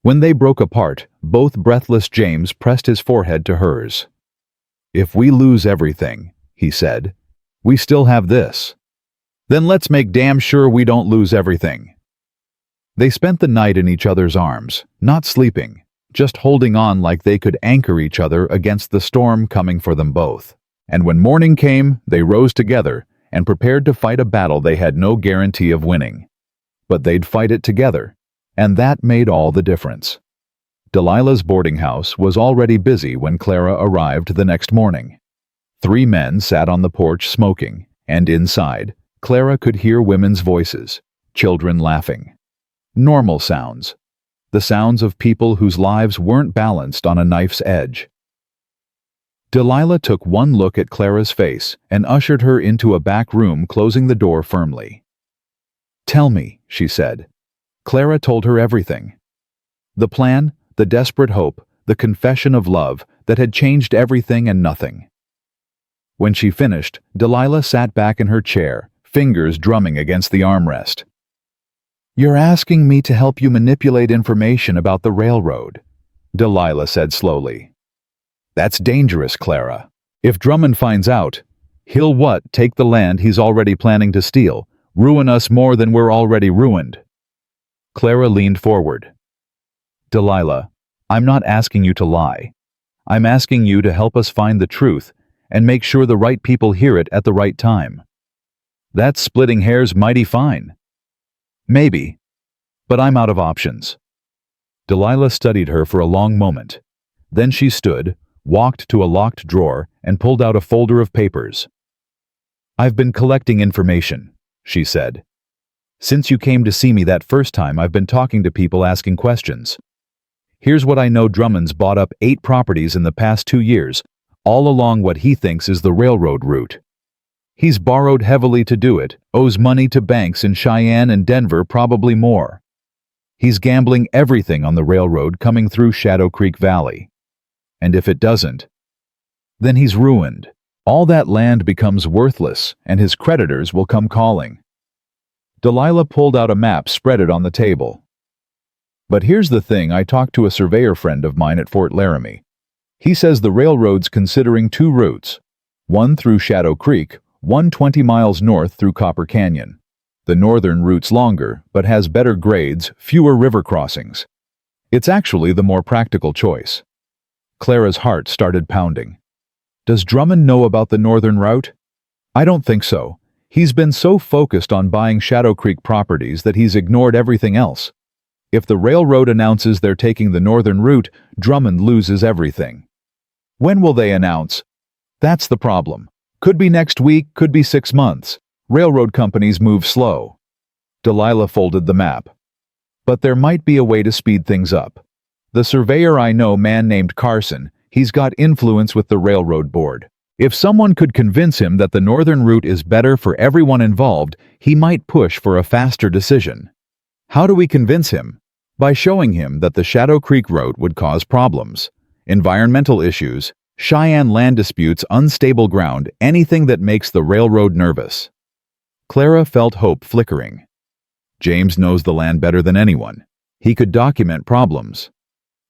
When they broke apart, both breathless James pressed his forehead to hers. "If we lose everything," he said, "we still have this. Then let's make damn sure we don't lose everything." They spent the night in each other's arms, not sleeping, just holding on like they could anchor each other against the storm coming for them both. And when morning came, they rose together and prepared to fight a battle they had no guarantee of winning. But they'd fight it together, and that made all the difference. Delilah's boarding house was already busy when Clara arrived the next morning. 3 men sat on the porch smoking, and inside, Clara could hear women's voices, children laughing. Normal sounds. The sounds of people whose lives weren't balanced on a knife's edge. Delilah took one look at Clara's face and ushered her into a back room, closing the door firmly. "Tell me," she said. Clara told her everything. The plan, the desperate hope, the confession of love that had changed everything and nothing. When she finished, Delilah sat back in her chair, fingers drumming against the armrest. "You're asking me to help you manipulate information about the railroad," Delilah said slowly. "That's dangerous, Clara. If Drummond finds out, he'll what? Take the land he's already planning to steal, ruin us more than we're already ruined." Clara leaned forward. "Delilah, I'm not asking you to lie. I'm asking you to help us find the truth and make sure the right people hear it at the right time. That's splitting hairs mighty fine. Maybe, but I'm out of options." Delilah studied her for a long moment. Then she stood, walked to a locked drawer, and pulled out a folder of papers. "I've been collecting information," she said. "Since you came to see me that first time, I've been talking to people asking questions. Here's what I know. Drummond's bought up 8 properties in the past 2 years, all along what he thinks is the railroad route. He's borrowed heavily to do it, owes money to banks in Cheyenne and Denver, probably more. He's gambling everything on the railroad coming through Shadow Creek Valley. And if it doesn't, then he's ruined. All that land becomes worthless, and his creditors will come calling." Delilah pulled out a map, spread it on the table. "But here's the thing, I talked to a surveyor friend of mine at Fort Laramie. He says the railroad's considering 2 routes, one through Shadow Creek, one 20 miles north through Copper Canyon. The northern route's longer, but has better grades, fewer river crossings. It's actually the more practical choice." Clara's heart started pounding. "Does Drummond know about the northern route?" "I don't think so. He's been so focused on buying Shadow Creek properties that he's ignored everything else. If the railroad announces they're taking the northern route, Drummond loses everything." "When will they announce?" "That's the problem. Could be next week, could be 6 months. Railroad companies move slow." Delilah folded the map. "But there might be a way to speed things up. The surveyor I know, man named Carson, he's got influence with the railroad board. If someone could convince him that the northern route is better for everyone involved, he might push for a faster decision. How do we convince him? By showing him that the Shadow Creek route would cause problems, environmental issues, Cheyenne land disputes, unstable ground, anything that makes the railroad nervous. Clara felt hope flickering. James knows the land better than anyone. He could document problems.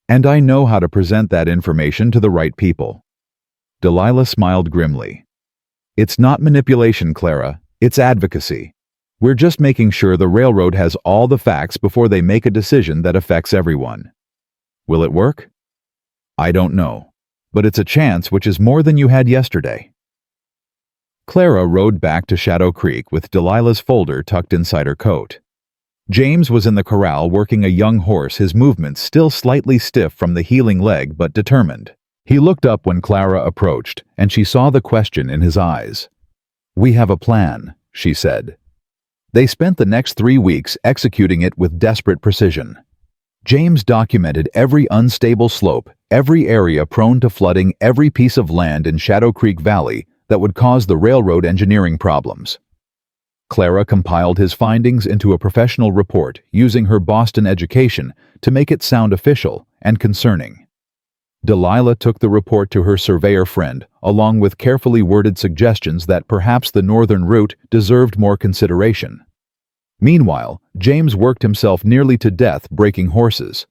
And I know how to present that information to the right people. Delilah smiled grimly. It's not manipulation, Clara. It's advocacy. We're just making sure the railroad has all the facts before they make a decision that affects everyone. Will it work? I don't know. But it's a chance which is more than you had yesterday. Clara rode back to Shadow Creek with Delilah's folder tucked inside her coat. James was in the corral working a young horse, his movements still slightly stiff from the healing leg but determined. He looked up when Clara approached, and she saw the question in his eyes. "We have a plan," she said. They spent the next 3 weeks executing it with desperate precision. James documented every unstable slope, every area prone to flooding, every piece of land in Shadow Creek Valley that would cause the railroad engineering problems. Clara compiled his findings into a professional report using her Boston education to make it sound official and concerning. Delilah took the report to her surveyor friend, along with carefully worded suggestions that perhaps the northern route deserved more consideration. Meanwhile, James worked himself nearly to death breaking horses.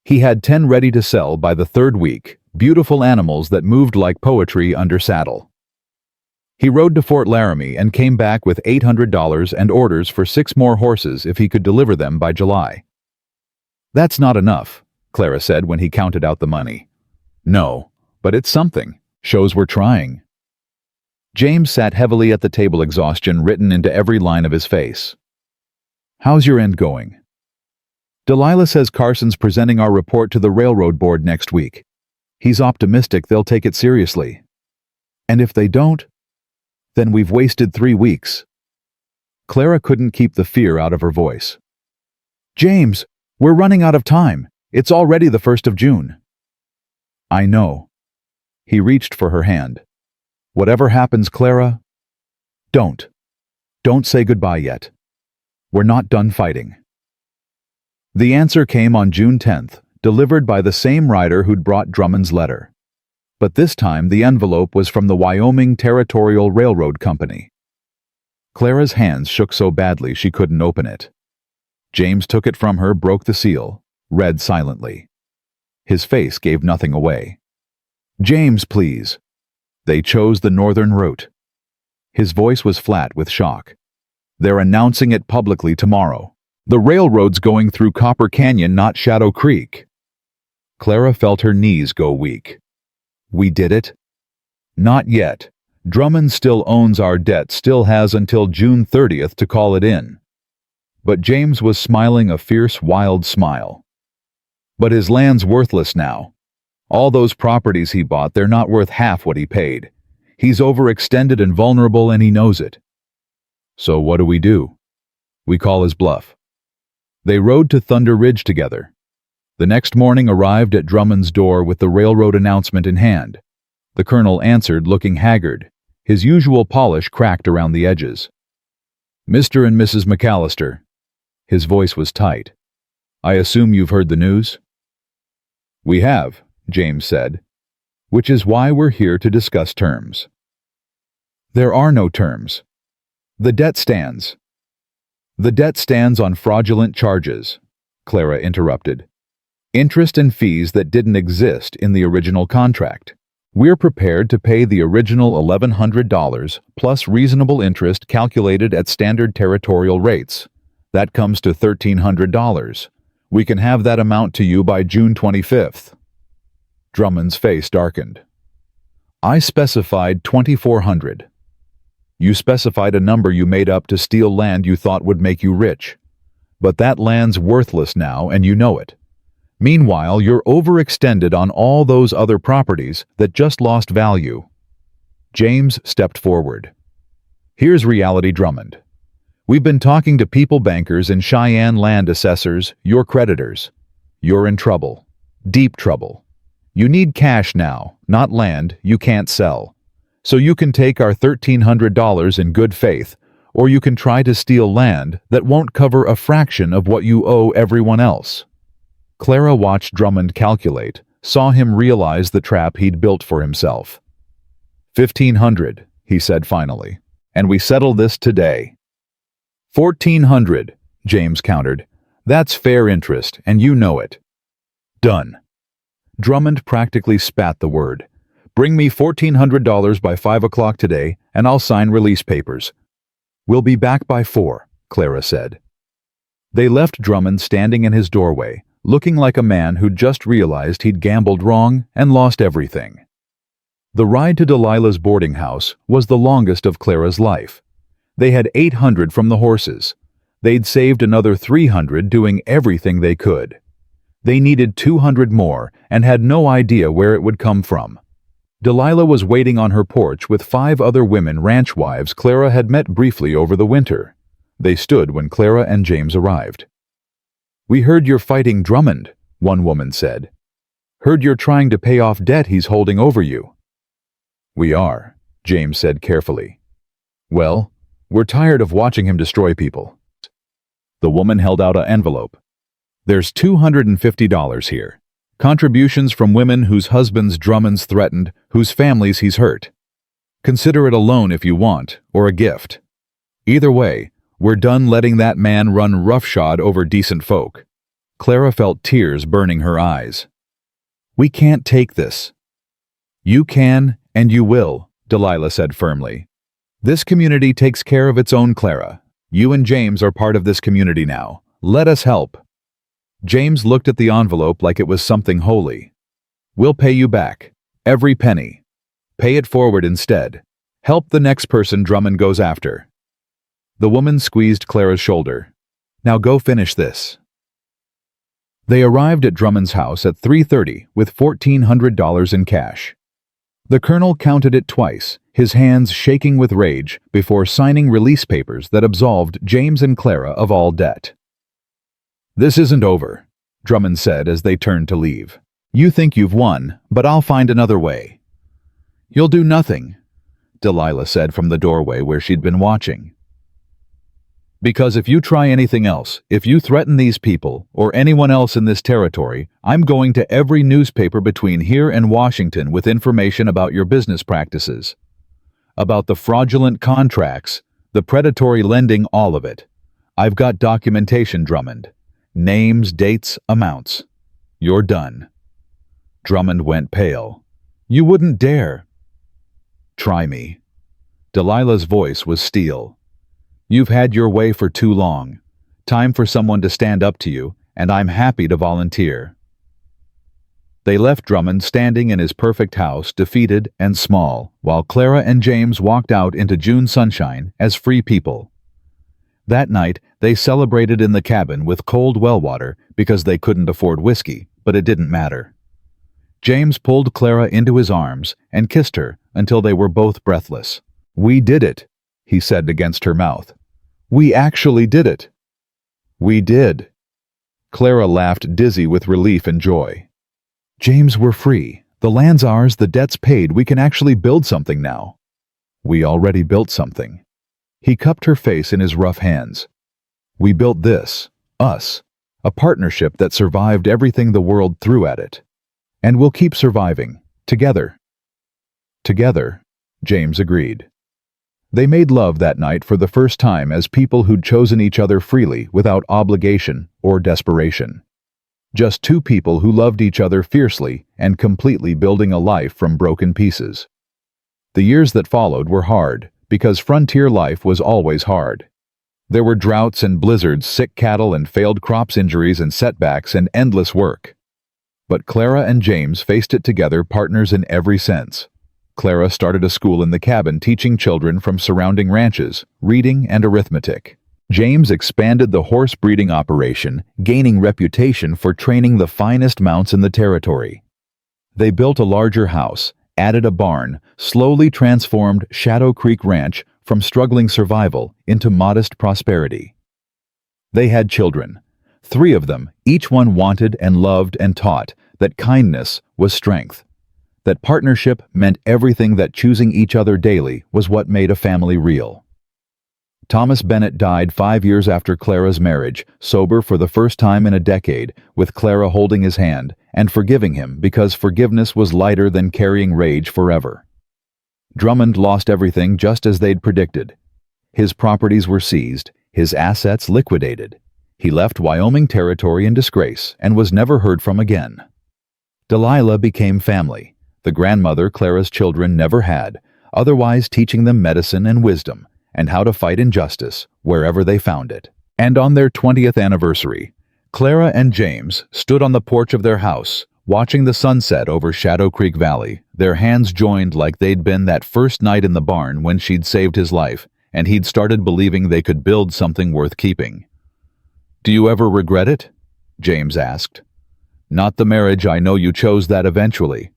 He had 10 ready to sell by the 3rd week, beautiful animals that moved like poetry under saddle. He rode to Fort Laramie and came back with $800 and orders for 6 more horses if he could deliver them by July. "That's not enough," Clara said when he counted out the money. "No, but it's something. Shows we're trying." James sat heavily at the table, exhaustion written into every line of his face. "How's your end going?" "Delilah says Carson's presenting our report to the railroad board next week. He's optimistic they'll take it seriously. And if they don't, then we've wasted 3 weeks." Clara couldn't keep the fear out of her voice. "James, we're running out of time. It's already the 1st of June. "I know." He reached for her hand. "Whatever happens, Clara, don't say goodbye yet. We're not done fighting." The answer came on June 10th, delivered by the same rider who'd brought Drummond's letter. But this time the envelope was from the Wyoming Territorial Railroad Company. Clara's hands shook so badly she couldn't open it. James took it from her, broke the seal, read silently. His face gave nothing away. "James, please." They chose the northern route. His voice was flat with shock. "They're announcing it publicly tomorrow. The railroad's going through Copper Canyon, not Shadow Creek." Clara felt her knees go weak. "We did it?" "Not yet. Drummond still owns our debt, still has until June 30th to call it in." But James was smiling a fierce, wild smile. "But his land's worthless now. All those properties he bought, they're not worth half what he paid. He's overextended and vulnerable, and he knows it." "So what do? We call his bluff." They rode to Thunder Ridge together. The next morning arrived at Drummond's door with the railroad announcement in hand. The colonel answered, looking haggard, his usual polish cracked around the edges. "Mr. and Mrs. MacAllister." His voice was tight. "I assume you've heard the news?" "We have," James said, "which is why we're here to discuss terms." "There are no terms. The debt stands." "The debt stands on fraudulent charges," Clara interrupted. "Interest and fees that didn't exist in the original contract. We're prepared to pay the original $1,100 plus reasonable interest calculated at standard territorial rates. That comes to $1,300. We can have that amount to you by June 25th. Drummond's face darkened. "I specified 2,400. You specified a number you made up to steal land you thought would make you rich. But that land's worthless now, and you know it. Meanwhile, you're overextended on all those other properties that just lost value." James stepped forward. "Here's reality, Drummond. We've been talking to people, bankers, and Cheyenne land assessors, your creditors. You're in trouble. Deep trouble. You need cash now, not land you can't sell. So you can take our $1,300 in good faith, or you can try to steal land that won't cover a fraction of what you owe everyone else." Clara watched Drummond calculate, saw him realize the trap he'd built for himself. "1,500, he said finally, "and we settle this today." "1,400, James countered. "That's fair interest, and you know it." "Done." Drummond practically spat the word. "Bring me $1,400 by 5 o'clock today, and I'll sign release papers." "We'll be back by 4, Clara said. They left Drummond standing in his doorway, looking like a man who'd just realized he'd gambled wrong and lost everything. The ride to Delilah's boarding house was the longest of Clara's life. They had 800 from the horses. They'd saved another 300 doing everything they could. They needed 200 more and had no idea where it would come from. Delilah was waiting on her porch with 5 other women ranch wives Clara had met briefly over the winter. They stood when Clara and James arrived. "We heard you're fighting Drummond," one woman said. "Heard you're trying to pay off debt he's holding over you." "We are," James said carefully. "Well, we're tired of watching him destroy people." The woman held out an envelope. "There's $250 here. Contributions from women whose husbands Drummond's threatened, whose families he's hurt. Consider it a loan if you want, or a gift. Either way, we're done letting that man run roughshod over decent folk." Clara felt tears burning her eyes. "We can't take this." "You can, and you will," Delilah said firmly. "This community takes care of its own, Clara. You and James are part of this community now. Let us help." James looked at the envelope like it was something holy. "We'll pay you back. Every penny. Pay it forward instead. Help the next person Drummond goes after." The woman squeezed Clara's shoulder. "Now go finish this." They arrived at Drummond's house at 3:30 with $1,400 in cash. The colonel counted it twice, his hands shaking with rage, before signing release papers that absolved James and Clara of all debt. "This isn't over," Drummond said as they turned to leave. "You think you've won, but I'll find another way." "You'll do nothing," Delilah said from the doorway where she'd been watching. "Because if you try anything else, if you threaten these people, or anyone else in this territory, I'm going to every newspaper between here and Washington with information about your business practices. About the fraudulent contracts, the predatory lending, all of it. I've got documentation, Drummond. Names, dates, amounts. You're done." Drummond went pale. "You wouldn't dare." "Try me." Delilah's voice was steel. "You've had your way for too long. Time for someone to stand up to you, and I'm happy to volunteer." They left Drummond standing in his perfect house, defeated and small, while Clara and James walked out into June sunshine as free people. That night, they celebrated in the cabin with cold well water because they couldn't afford whiskey, but it didn't matter. James pulled Clara into his arms and kissed her until they were both breathless. "We did it," he said against her mouth. "We actually did it." "We did." Clara laughed, dizzy with relief and joy. "James, we're free. The land's ours, the debt's paid. We can actually build something now." "We already built something." He cupped her face in his rough hands. "We built this, us, a partnership that survived everything the world threw at it. And we'll keep surviving, together." "Together," James agreed. They made love that night for the first time as people who'd chosen each other freely without obligation or desperation. Just 2 people who loved each other fiercely and completely, building a life from broken pieces. The years that followed were hard, because frontier life was always hard. There were droughts and blizzards, sick cattle and failed crops, injuries and setbacks, and endless work. But Clara and James faced it together, partners in every sense. Clara started a school in the cabin teaching children from surrounding ranches reading and arithmetic. James expanded the horse breeding operation, gaining reputation for training the finest mounts in the territory. They built a larger house, added a barn, slowly transformed Shadow Creek Ranch from struggling survival into modest prosperity. They had children, 3 of them, each one wanted and loved and taught that kindness was strength. that partnership meant everything, that choosing each other daily was what made a family real. Thomas Bennett died 5 years after Clara's marriage, sober for the first time in a decade, with Clara holding his hand and forgiving him because forgiveness was lighter than carrying rage forever. Drummond lost everything just as they'd predicted. His properties were seized, his assets liquidated. He left Wyoming Territory in disgrace and was never heard from again. Delilah became family, the grandmother Clara's children never had, otherwise teaching them medicine and wisdom, and how to fight injustice wherever they found it. And on their 20th anniversary, Clara and James stood on the porch of their house, watching the sunset over Shadow Creek Valley, their hands joined like they'd been that first night in the barn when she'd saved his life, and he'd started believing they could build something worth keeping. "Do you ever regret it?" James asked. "Not the marriage, I know you chose that eventually.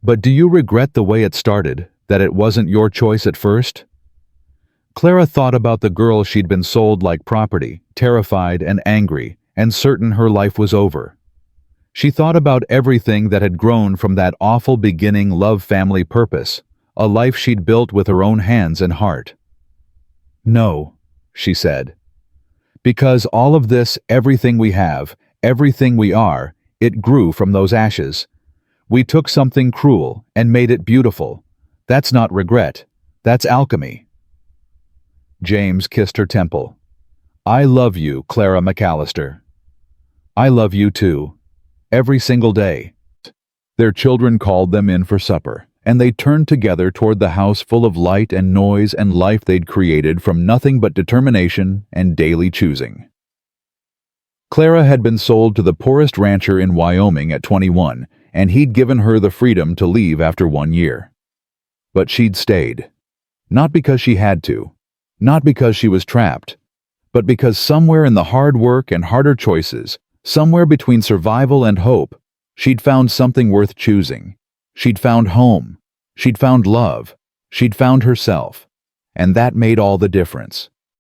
But do you regret the way it started, that it wasn't your choice at first?" Clara thought about the girl she'd been sold like property, terrified and angry, and certain her life was over. She thought about everything that had grown from that awful beginning love family purpose, a life she'd built with her own hands and heart. "No," she said. "Because all of this, everything we have, everything we are, it grew from those ashes. We took something cruel and made it beautiful. That's not regret, that's alchemy." James kissed her temple. "I love you, Clara MacAllister." "I love you too. Every single day." Their children called them in for supper, and they turned together toward the house full of light and noise and life they'd created from nothing but determination and daily choosing. Clara had been sold to the poorest rancher in Wyoming at 21, and he'd given her the freedom to leave after 1 year. But she'd stayed. Not because she had to. Not because she was trapped, but because somewhere in the hard work and harder choices, somewhere between survival and hope, she'd found something worth choosing. She'd found home. She'd found love. She'd found herself. And that made all the difference.